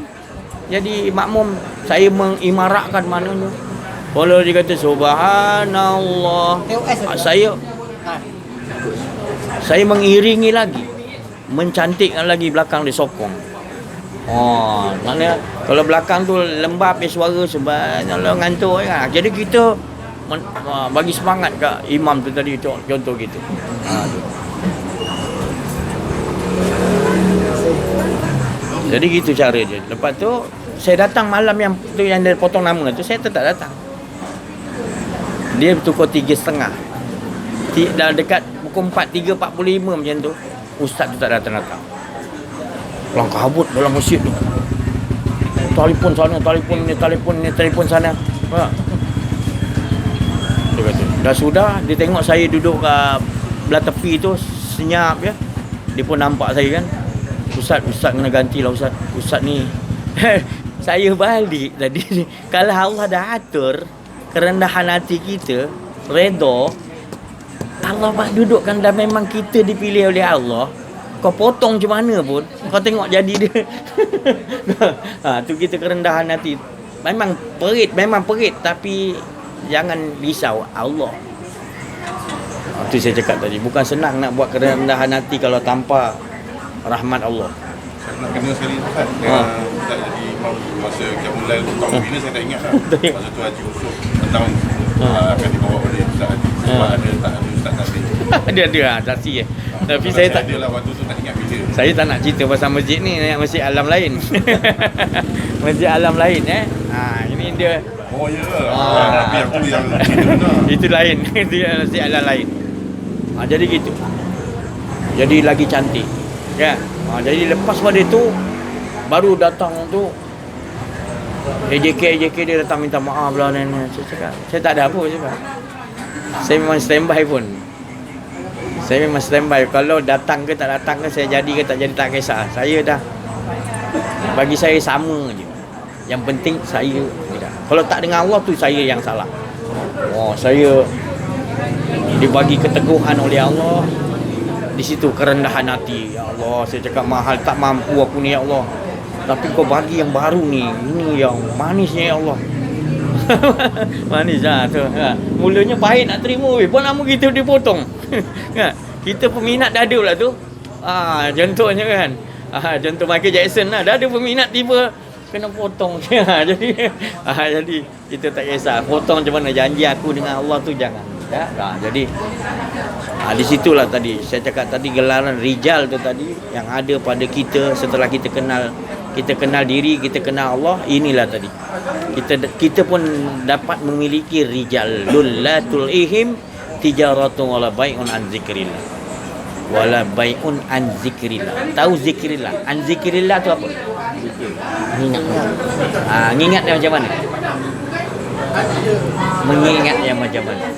Jadi makmum saya mengimarakkan maknanya. Kalau dia kata subhanallah, saya mengiringi lagi, mencantikkan lagi belakang dia sokong. Maknanya kalau belakang tu lembab suara subhanallah ngantuk kan. Jadi kita bagi semangat kat imam tu tadi, contoh gitu. Jadi gitu cara dia. Lepas tu saya datang malam yang dia potong nama tu, saya tetap datang. Dia pukul 3.30. Dah dekat pukul 4, 3.45 macam tu, ustaz tu tak datang-datang. Pulang kabut dalam masjid tu. Telefon sana, telefon sana. Dia kata, dah sudah, dia tengok saya duduk kat belah tepi tu, senyap je. Dia pun nampak saya kan. Ustaz kena gantilah Ustaz ni. Saya balik tadi. Kalau Allah dah atur kerendahan hati kita, redha, Allah dudukkan dah memang kita dipilih oleh Allah. Kau potong macam mana pun, kau tengok jadi dia. Tu kita kerendahan hati. Memang perit, tapi jangan risau Allah. Itu saya cakap tadi, bukan senang nak buat kerendahan hati kalau tanpa rahmat Allah. Saya nak kena sekali Ustaz. Ustaz jadi imam masa Qiyamul tahun bila saya tak ingat lah. Masa tu Haji Usuk tahun akan dibawa oleh Ustaz Haji. Sebab ada Ustaz Nabi. Ada saksi Tapi saya tak ada lah waktu tu, tak ingat bila. Saya tak nak cerita pasal masjid ni, masjid alam lain. Masjid alam lain ini dia. Oh ya. Tapi aku yang itu lain. Itu masjid alam lain. Jadi gitu. Jadi lagi cantik. Ya. Jadi lepas pada itu baru datang tu AJK dia datang minta maaf lah. Saya cakap, saya tak ada apa cakap. Saya memang standby pun. Saya memang standby. Kalau datang ke tak datang ke, saya jadi ke tak jadi, tak kisah. Saya dah, bagi saya sama je. Yang penting saya tidak. Kalau tak dengan Allah tu saya yang salah. Saya dibagi keteguhan oleh Allah. Di situ kerendahan hati. Ya Allah, saya cakap mahal, tak mampu aku ni ya Allah. Tapi kau bagi yang baru ni. Ini yang manisnya ya Allah. Manis lah tu. Mulanya pahit nak terima pun nama kita dipotong. Kita peminat dah ada lah tu. Contohnya kan. Contoh Michael Jackson lah. Dah ada peminat tiba kena potong. Jadi kita tak kisah. Potong macam mana, janji aku dengan Allah tu jangan. Jadi di situlah tadi saya cakap tadi, gelaran rijal tu tadi yang ada pada kita setelah kita kenal diri, kita kenal Allah. Inilah tadi kita pun dapat memiliki rijal la tulihim tijaratun wala bai'un an zikrillah wala bai'un an zikrillah. Tahu zikrillah, an zikrillah tu apa? Ngingat dia macam mana? Mengingat yang macam mana?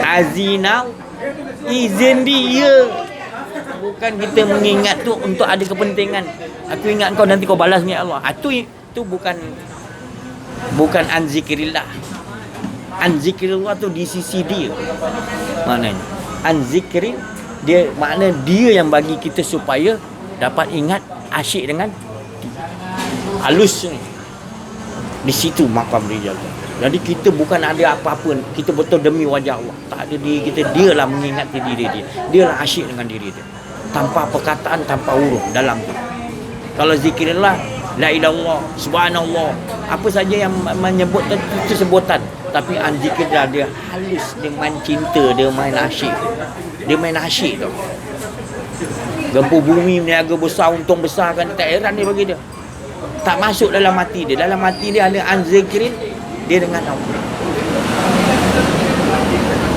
Azinau, izin dia. Bukan kita mengingat tu untuk ada kepentingan. Aku ingat kau, nanti kau balas ni Allah. Itu bukan an zikrillah. An zikrillah tu di sisi dia. Maknanya an zikri dia, makna dia yang bagi kita supaya dapat ingat, asyik dengan halus ni. Di situ makam rijal. Jadi kita bukan ada apa-apa, kita betul demi wajah Allah. Tak ada diri kita, dialah mengingati diri dia. Dialah asyik dengan diri dia. Tanpa perkataan, tanpa huruf dalam tu. Kalau zikirlah, la ilallah, subhanallah, apa saja yang menyebut itu sebutan. Tapi zikirlah dia halus, dia main cinta, dia main asyik. Dia main asyik tu. Gempa bumi, meniaga besar, untung besar kan, tak heran dia bagi dia. Tak masuk dalam hati dia. Dalam hati dia ada zikirin, dia dengan Allah.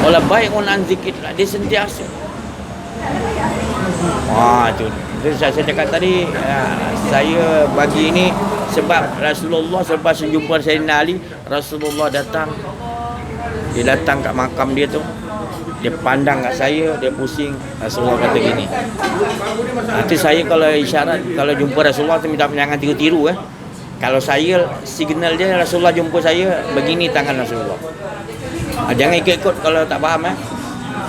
Wala bai'un an zikrillah, dia sentiasa. Tu Saya cakap tadi, saya bagi ini sebab Rasulullah selepas jumpa Sayyidina Ali, Rasulullah datang. Dia datang kat makam dia tu. Dia pandang kat saya, dia pusing. Rasulullah kata gini. Nanti saya kalau isyarat, kalau jumpa Rasulullah tu minta jangan tiru-tiru Kalau saya signal dia Rasulullah jumpa saya, begini tangan Rasulullah. Jangan ikut-ikut kalau tak faham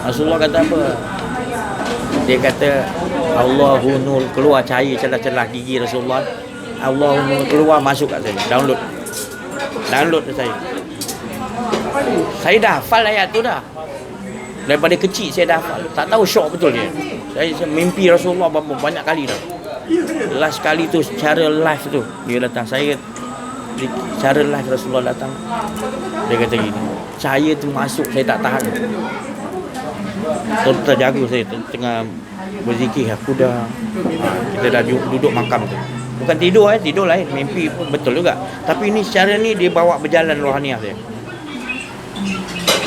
Rasulullah kata apa? Dia kata Allahu nur, keluar cahaya celah-celah gigi Rasulullah. Allahu nur keluar masuk kat saya. Download ke saya. Saya dah hafal ayat tu dah. Daripada kecil saya dah hafal. Tak tahu syok betul dia. Saya mimpi Rasulullah banyak kali dah. Last kali tu secara live tu dia datang. Secara live Rasulullah datang. Dia kata gini, cahaya tu masuk saya tak tahan. Terjaga saya tengah berzikir. Aku dah kita dah duduk makam tu. Bukan tidur tidur lain, mimpi pun betul juga. Tapi ni secara ni dia bawa berjalan rohaniah saya.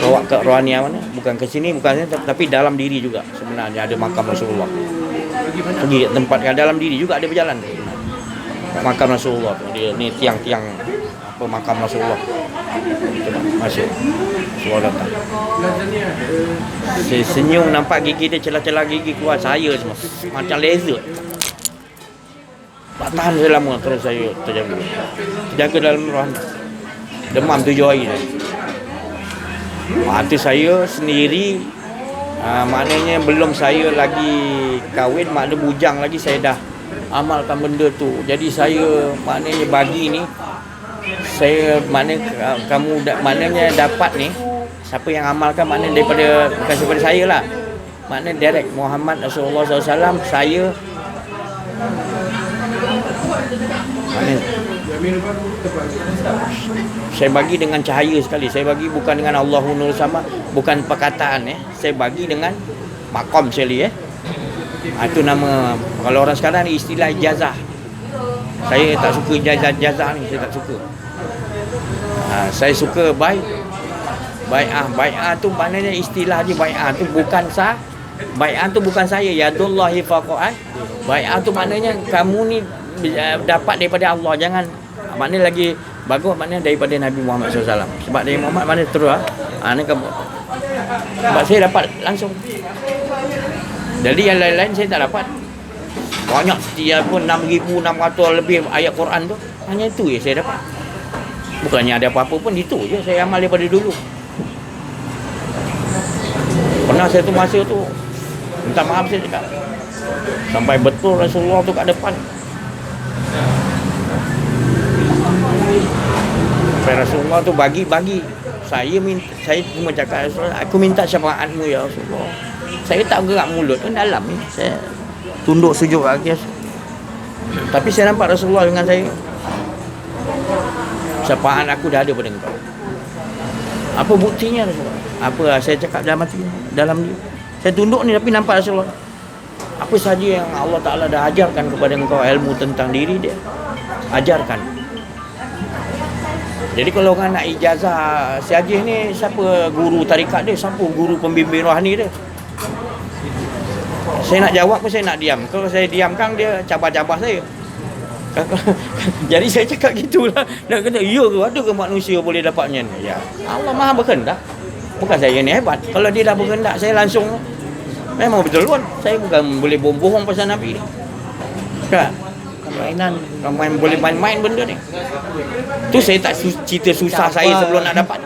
Bawa ke rohaniah mana? Bukan ke sini, bukan sini, tapi dalam diri juga sebenarnya ada makam Rasulullah. Pergi tempat dalam diri juga ada berjalan. Makam Rasulullah tu. Dia ni tiang-tiang apa makam Rasulullah. Masuk. Rasulullah datang. Saya senyum nampak gigi dia, celah-celah gigi keluar cahaya semua. Macam laser. Tak tahan saya lama, terus saya terjaga dalam rohani. Demam 7 hari dah. Itu saya sendiri, maknanya belum saya lagi kahwin, maknanya bujang lagi saya dah amalkan benda tu. Jadi saya maknanya bagi ni, saya maknanya maknanya dapat ni, siapa yang amalkan maknanya daripada bukan daripada saya lah. Maknanya direct Muhammad Rasulullah SAW, saya saya bagi dengan cahaya sekali. Saya bagi bukan dengan Allahu nur sama, bukan perkataan saya bagi dengan maqam sekali itu nama, kalau orang sekarang ni istilah ijazah. Saya tak suka ijazah ni, saya tak suka. Saya suka bai'ah tu maknanya istilah je. Bai'ah tu bukan bai'ah tu bukan saya, yadullahi faqa'an. Bai'ah tu maknanya kamu ni dapat daripada Allah, jangan maknanya lagi bagus maknanya daripada Nabi Muhammad SAW. Sebab dari Muhammad mana terus ni kamu. Sebab saya dapat langsung. Jadi yang lain-lain saya tak dapat. Banyak setiap pun 6,600 lebih ayat Quran tu, hanya itu je saya dapat. Bukannya ada apa-apa pun, itu je saya amal daripada dulu. Pernah saya tu masa tu minta maaf, saya cakap sampai betul Rasulullah tu kat depan. Rasulullah tu bagi. Saya cuma cakap, Rasulullah, aku minta syafaatmu ya Rasulullah. Saya tak gerak mulut kan dalam ni. Saya tunduk sujud kaki. Tapi saya nampak Rasulullah dengan saya. Syafaat aku dah ada pada engkau. Apa buktinya Rasulullah? Apa saya cakap dalam hati, dalam dia. Saya tunduk ni tapi nampak Rasulullah. Apa saja yang Allah Ta'ala dah ajarkan kepada engkau ilmu tentang diri dia, ajarkan. Jadi kalau orang nak ijazah si Haji ni, siapa guru tarikat dia, siapa guru pembimbing rohani dia, saya nak jawab pun saya nak diam. Kalau saya diamkan, dia cabar-cabar saya. Jadi saya cakap gitulah. Nak kata, ya ke, ada ke manusia boleh dapatnya ni? Ya, Allah Maha berkehendak. Bukan saya ni hebat. Kalau dia dah berkehendak, saya langsung. Memang betul pun. Saya bukan boleh bohong pasal Nabi ni. Tak. Mainan, boleh main-main benda ni. Tu saya tak cerita susah saya sebelum nak dapat.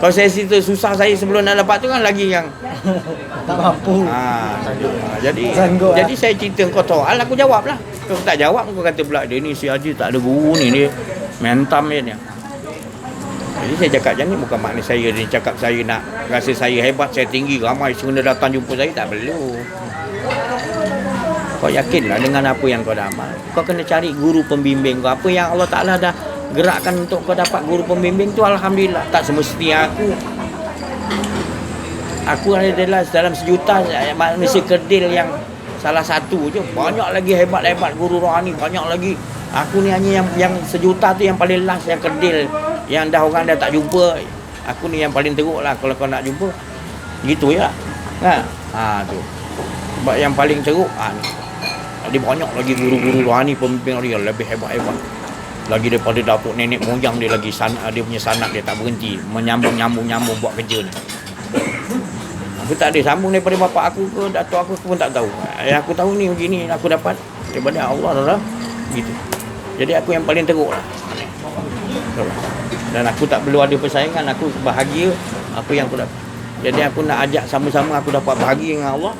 Kalau saya cerita susah saya sebelum nak dapat tu kan lagi yang tak mampu. Jadi saya cerita kau soal, aku jawab lah. Kau tak jawab, kau kata pula dia ni si Haji tak ada guru ni, dia mentam je ni. Jadi saya cakap macam ni bukan makna saya ni cakap saya nak rasa saya hebat, saya tinggi, ramai semua datang jumpa saya, tak perlu. Kau yakinlah dengan apa yang kau dah amal. Kau kena cari guru pembimbing kau. Apa yang Allah Ta'ala dah gerakkan untuk kau dapat guru pembimbing tu, Alhamdulillah. Tak semestinya aku adalah dalam sejuta manusia kerdil yang salah satu je. Banyak lagi hebat-hebat guru rohani, banyak lagi. Aku ni hanya yang sejuta tu yang paling last, yang kerdil, yang dah orang dah tak jumpa. Aku ni yang paling teruk lah kalau kau nak jumpa. Gitu je lah. Tu. Sebab yang paling teruk Ada banyak lagi guru-guru luar ni, pemimpin dia lebih hebat-hebat. Lagi daripada datuk nenek moyang dia lagi, dia punya sanak dia tak berhenti menyambung buat kerja ni. Aku tak ada sambung daripada bapa aku ke datuk aku pun tak tahu. Aku tahu ni begini aku dapat daripada Allah lah gitu. Jadi aku yang paling teruk lah. Dan aku tak perlu ada persaingan, aku bahagia apa yang aku dapat. Jadi aku nak ajak sama-sama aku dapat bahagia dengan Allah.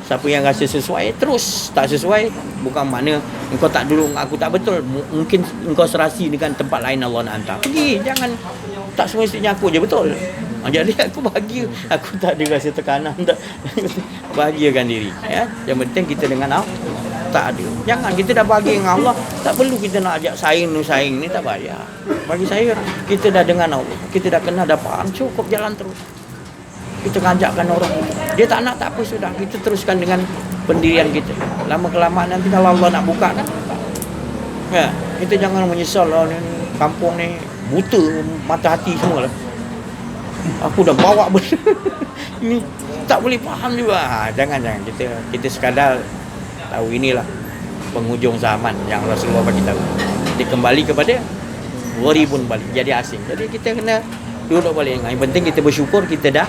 Siapa yang rasa sesuai terus, tak sesuai bukan makna engkau tak dulu aku tak betul. Mungkin engkau serasi dengan tempat lain Allah nak hantar. Pergi, jangan tak semestinya aku je betul. Jadi aku bahagia, aku tak ada rasa tekanan, tak bahagiakan diri ya. Yang penting kita dengan Allah tak ada. Jangan kita dah bahagia dengan Allah, tak perlu kita nak ajak saing ni tak payah. Bagi saya kita dah dengan Allah, kita dah kenal dah faham, cukup jalan terus. Kita ngajakkan orang, dia tak nak tak apa sudah, kita teruskan dengan pendirian kita. Lama kelamaan nanti kalau Allah nak buka kan ya, kita jangan menyesal lah, ni kampung ni buta mata hati semua lah. Aku dah bawa benda ini tak boleh faham juga. Jangan kita sekadar tahu inilah penghujung zaman yang Rasulullah bagi tahu. Dia kembali kepada gharibun balik, jadi asing. Jadi kita kena duduk balik. Yang penting kita bersyukur kita dah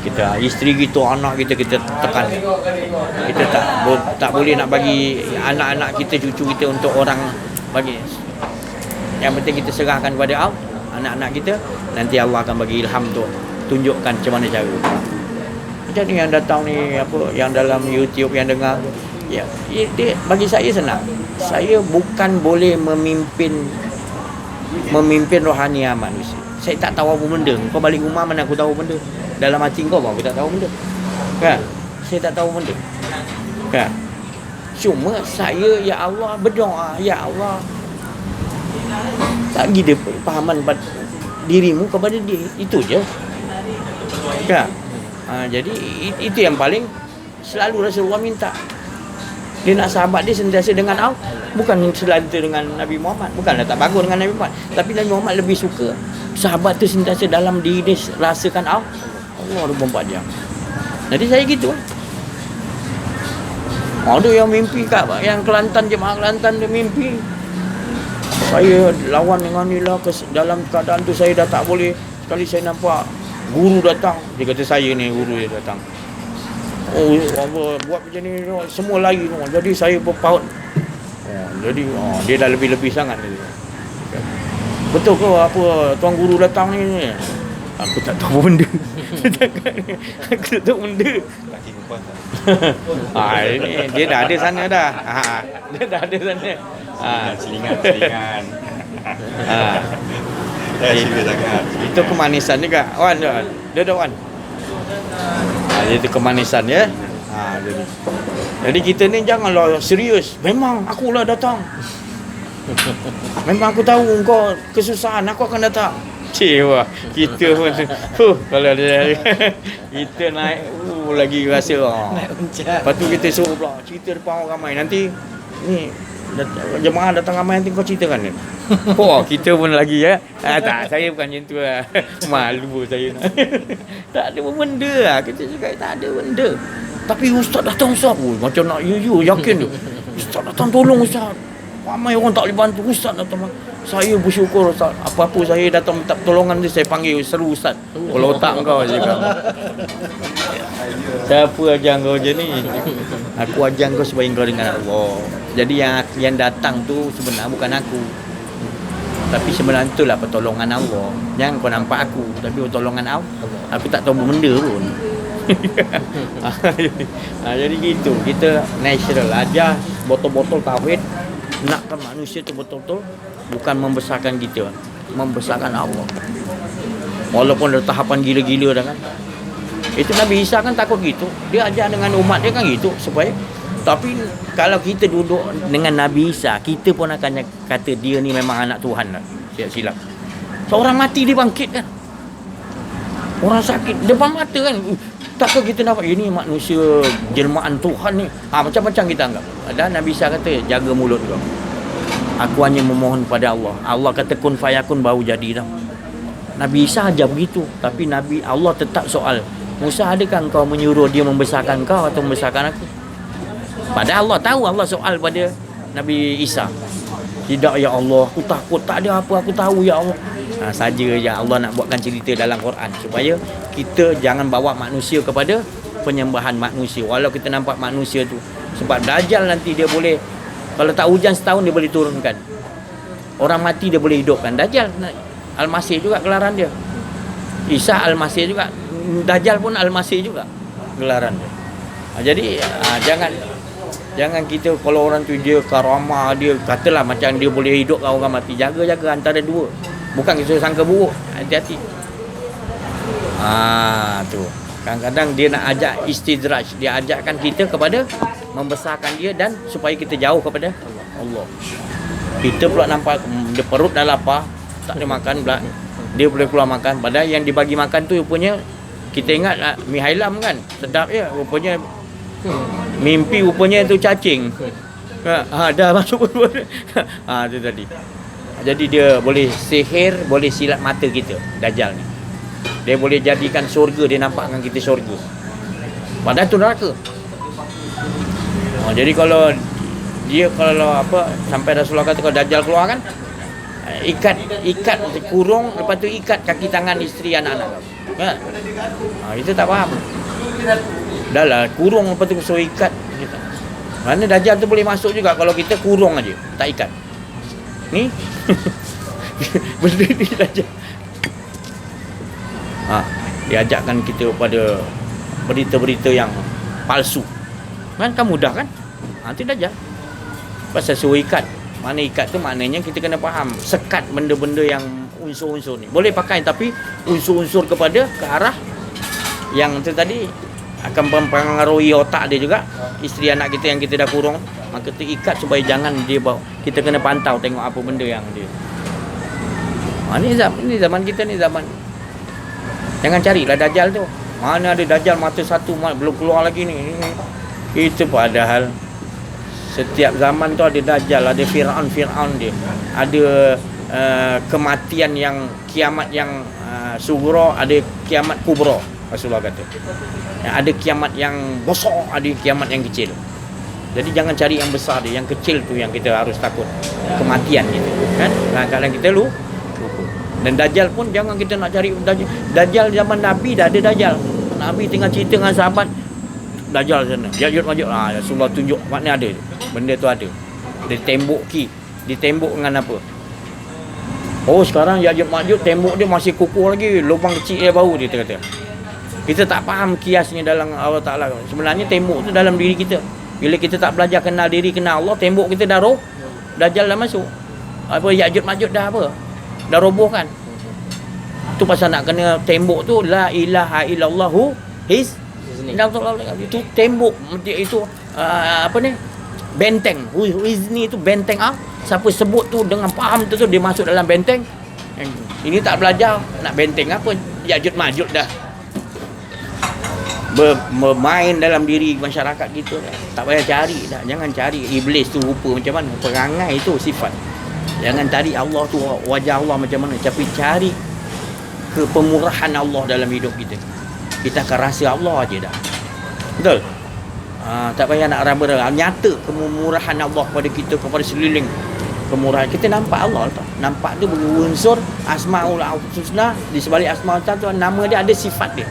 kita isteri kita, anak kita tekan. Kita tak boleh nak bagi anak-anak kita, cucu kita untuk orang bagi. Yang penting kita serahkan kepada Allah, anak-anak kita. Nanti Allah akan bagi ilham untuk tunjukkan macam mana cara. Macam ni yang datang ni apa yang dalam YouTube yang dengar ya, dia bagi saya senang. Saya bukan boleh memimpin rohaniah manusia. Saya tak tahu apa benda. Kau balik rumah mana aku tahu benda. Dalam hati kau aku tak tahu benda. Kan? Saya tak tahu benda. Kan? Cuma saya ya Allah berdoa, ya Allah tak dia pahaman dirimu kepada dia. Itu je. Kan? Jadi itu yang paling selalu Rasulullah minta. Dia nak sahabat dia sentiasa dengan Allah, bukan selanta dengan Nabi Muhammad. Bukanlah tak bagus dengan Nabi Muhammad, tapi Nabi Muhammad lebih suka sahabat tu sentiasa dalam diri dia rasakan Allah 24 jam. Jadi saya gitu. Ada yang mimpi kat yang Kelantan, jemaah Kelantan dia mimpi saya lawan dengan ni lah, dalam keadaan tu saya dah tak boleh. Sekali saya nampak guru datang, dia kata saya ni guru dia datang. Oh, apa buat macam ni semua lari semua. Jadi saya berpaut. Jadi dia dah lebih-lebih sangat ni. Betul ke apa tuan guru datang ni? Aku tak tahu benda. Aku tak tahu benda. Laki kupas Ini dia dah ada sana dah. Dia dah ada sana. Selingan Itu sangat. Itu kemanisan juga. Wan dia dah Wan. Itu kemanisan ya. Jadi kita ni janganlah serius. Memang akulah datang. Memang aku tahu engkau kesusahan, aku akan datang. Cewa, kita pun kalau dia kita naik lagi rasa Naik puncak. Lepas tu kita suruh pula cerita depan orang ramai. Nanti ni jemaah datang ramai, nanti kau ceritakan dia. Kita pun lagi ya. Tak, saya bukan macam tu lah. Malu saya nak. Tak ada benda lah. Kita cakap tak ada benda. Tapi ustaz datang ustaz. Macam nak you yakin tu. Ustaz datang tolong ustaz. Ramai orang tak boleh bantu, ustaz datang. Saya bersyukur ustaz. Apa-apa saya datang minta pertolongan dia, saya panggil seru ustaz. Kalau otak kau je kan. Siapa ajar kau je ni? Aku ajar kau supaya kau dengan Allah. Jadi yang datang tu sebenarnya bukan aku. Tapi sebenarnya itulah pertolongan Allah. Jangan kau nampak aku, tapi pertolongan Allah. Aku tak tahu benda pun. Jadi gitu. Kita natural aja, botol-botol tauhid. Nakkan manusia tu betul-betul bukan membesarkan kita, membesarkan Allah. Walaupun ada tahapan gila-gila dah kan. Itu Nabi Isa kan takut gitu. Dia ajar dengan umat dia kan gitu supaya. Tapi kalau kita duduk dengan Nabi Isa, kita pun akan kata dia ni memang anak Tuhan lah. Silap. Seorang mati dia bangkit kan. Orang sakit depan mata kan. Takkan kita nampak ini manusia jelmaan Tuhan ni. Macam-macam kita anggap. Dan Nabi Isa kata jaga mulut kau. Aku hanya memohon pada Allah. Allah kata kun fayakun baru jadi dah. Nabi Isa aja begitu. Tapi Allah tetap soal. Musa, adakah kau menyuruh dia membesarkan kau atau membesarkan aku? Padahal Allah tahu, Allah soal pada Nabi Isa. Tidak ya Allah, aku takut, tak ada apa aku tahu ya Allah. Saja je Allah nak buatkan cerita dalam Quran supaya kita jangan bawa manusia kepada penyembahan manusia. Walau kita nampak manusia tu, sebab Dajjal nanti dia boleh, kalau tak hujan setahun dia boleh turunkan. Orang mati dia boleh hidupkan. Dajjal Al-Masih juga gelaran dia. Isa Al-Masih juga. Dajjal pun Al-Masih juga gelaran dia. Jadi jangan kita, kalau orang tu dia karamah, dia katalah macam dia boleh hidupkan orang mati, jaga antara dua. Bukan kita sangka buruk, hati-hati. Tu. Kadang-kadang dia nak ajak istidraj, dia ajakkan kita kepada membesarkan dia dan supaya kita jauh kepada Allah. Kita pula nampak dia perut dah lapar, tak ada makan pula. Dia boleh keluar makan. Padahal yang dibagi makan tu rupanya, kita ingat mi hailam kan, sedap je. Rupanya mimpi rupanya tu cacing. Dah masuk tu tadi. Jadi dia boleh sihir, boleh silat mata kita, Dajjal ni. Dia boleh jadikan syurga, dia nampakkan kita syurga. Padahal tu neraka. Jadi kalau sampai Rasulullah kata kalau Dajjal keluar kan, ikat kurung, lepas tu ikat kaki tangan isteri anak-anak kan? Kita tak faham. Dah lah kurung, lepas tu suruh ikat kita. Mana Dajjal tu boleh masuk juga kalau kita kurung aja, tak ikat. Ni benda ni Dajjal. Dia ajakkan kita pada berita-berita yang palsu. Kan mudah kan? Itu Dajjal. Pasal suruh ikat. Mana ikat tu maknanya kita kena faham, sekat benda-benda yang unsur-unsur ni. Boleh pakai tapi unsur-unsur ke arah yang tu tadi akan mempengaruhi otak dia juga. Isteri anak kita yang kita dah kurung, maka tu ikat supaya jangan dia bawa. Kita kena pantau tengok apa benda yang dia. Ni zaman kita ni zaman. Jangan carilah Dajjal tu. Mana ada Dajjal mata satu belum keluar lagi ni. Itu padahal setiap zaman tu ada Dajjal, ada Fir'aun dia. Ada kematian yang kiamat yang sughra, ada kiamat kubra. Rasulullah kata. Ada kiamat yang besar, ada kiamat yang kecil. Jadi jangan cari yang besar dia, yang kecil tu yang kita harus takut. Kematian gitu, kan? Kadang-kadang kita lupa. Dan Dajjal pun jangan kita nak cari Dajjal zaman Nabi dah ada Dajjal. Nabi tengah cerita dengan sahabat, Dajjal sana. Ya'juj Ma'juj. Rasulullah tunjuk makna ada. Benda tu ada. Ditembok dengan apa? Oh, sekarang Ya'juj Ma'juj tembok dia masih kukuh lagi, lubang kecil dia bau dia kata. Kita tak faham kiasnya dalam Allah Ta'ala. Sebenarnya tembok tu dalam diri kita. Bila kita tak belajar kenal diri, kenal Allah, tembok kita dah roh, Dajjal dah masuk. Ya'juj Ma'juj dah apa? Dah roboh kan? Tu pasal nak kena tembok tu la ilaha illallahu itu tembok itu benteng. Huizni itu benteng siapa sebut tu dengan faham tu dia masuk dalam benteng. Ini tak belajar nak benteng apa? Ya'juj Ma'juj dah bermain dalam diri masyarakat kita dah. Tak payah cari dah. Jangan cari iblis tu rupa macam mana, perangai tu sifat. Jangan cari Allah tu wajah Allah macam mana, tapi cari kepemurahan Allah dalam hidup kita. Kita akan rasa Allah aja dah. Betul? Tak payah nak raba-raba. Nyata kemurahan Allah kepada kita, kepada sekeliling. Kemurahan kita nampak Allah tau. Nampak tu berunsur Asmaul Husna. Di sebalik Asmaul Husna tu nama dia ada sifat dia.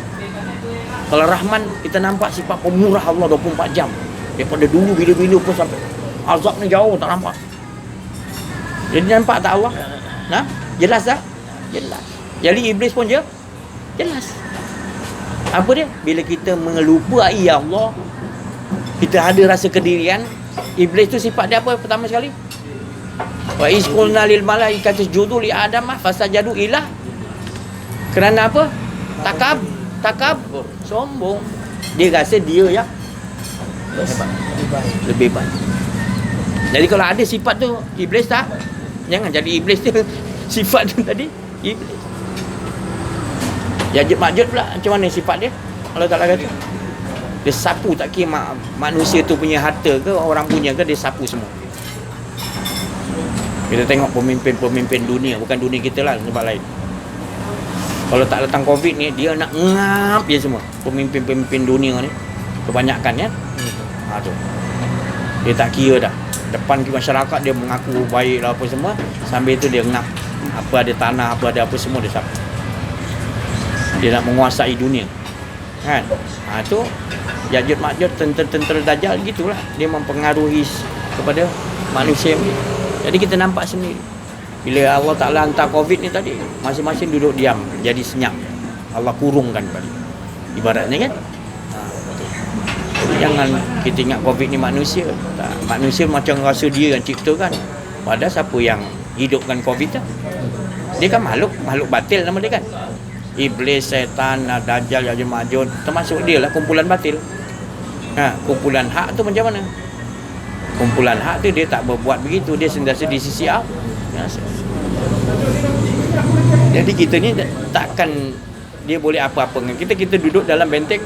Kalau Rahman, kita nampak sifat pemurah Allah 24 jam. Daripada dulu bila-bila pun sampai azab ni jauh tak nampak. Jadi nampak tak Allah? Nah, jelas tak? Jelas. Jadi iblis pun jelas. Apa dia? Bila kita mengelupai Allah, kita ada rasa kedirian. Iblis tu sifat dia apa pertama sekali? Wa isqulna lil malaikati isjudu li Adam fasajadu illa. Kerana apa? Takabur, sombong. Dia rasa dia yang lebih baik. Jadi kalau ada sifat tu iblis tak? Jangan jadi iblis tu. Sifat tu tadi iblis. Ya'juj Ma'juj pula macam mana sifat dia? Allah Ta'ala kata dia sapu, tak kira manusia tu punya harta ke orang punya ke, dia sapu semua. Kita tengok pemimpin-pemimpin dunia, bukan dunia kita lah, tempat lain. Kalau tak datang Covid ni, dia nak ngap je semua. Pemimpin-pemimpin dunia ni kebanyakan kan. Tu. Dia tak kira dah. Depan masyarakat dia mengaku baik lah apa semua, sambil tu dia ngap apa ada tanah, apa ada apa semua dia sampai. Dia nak menguasai dunia. Kan? Tu Ya'juj Ma'juj, tentera Dajjal gitulah. Dia mempengaruhi kepada manusia ni. Jadi kita nampak sendiri. Bila Allah Ta'ala hantar Covid ni tadi, masing-masing duduk diam, jadi senyap. Allah kurungkan balik. Ibaratnya kan? Jangan kita ingat Covid ni manusia. Tak. Manusia macam rasa dia yang ciptakan. Padahal siapa yang hidupkan Covid tu? Dia kan makhluk batil nama dia kan. Iblis, syaitan, Dajjal, Ya'juj Ma'juj, termasuk dia lah kumpulan batil. Kumpulan hak tu macam mana? Kumpulan hak tu dia tak berbuat begitu, dia sentiasa di sisi Allah. Jadi kita ni takkan dia boleh apa-apa dengan kita. Kita duduk dalam benteng.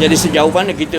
Jadi sejauh mana kita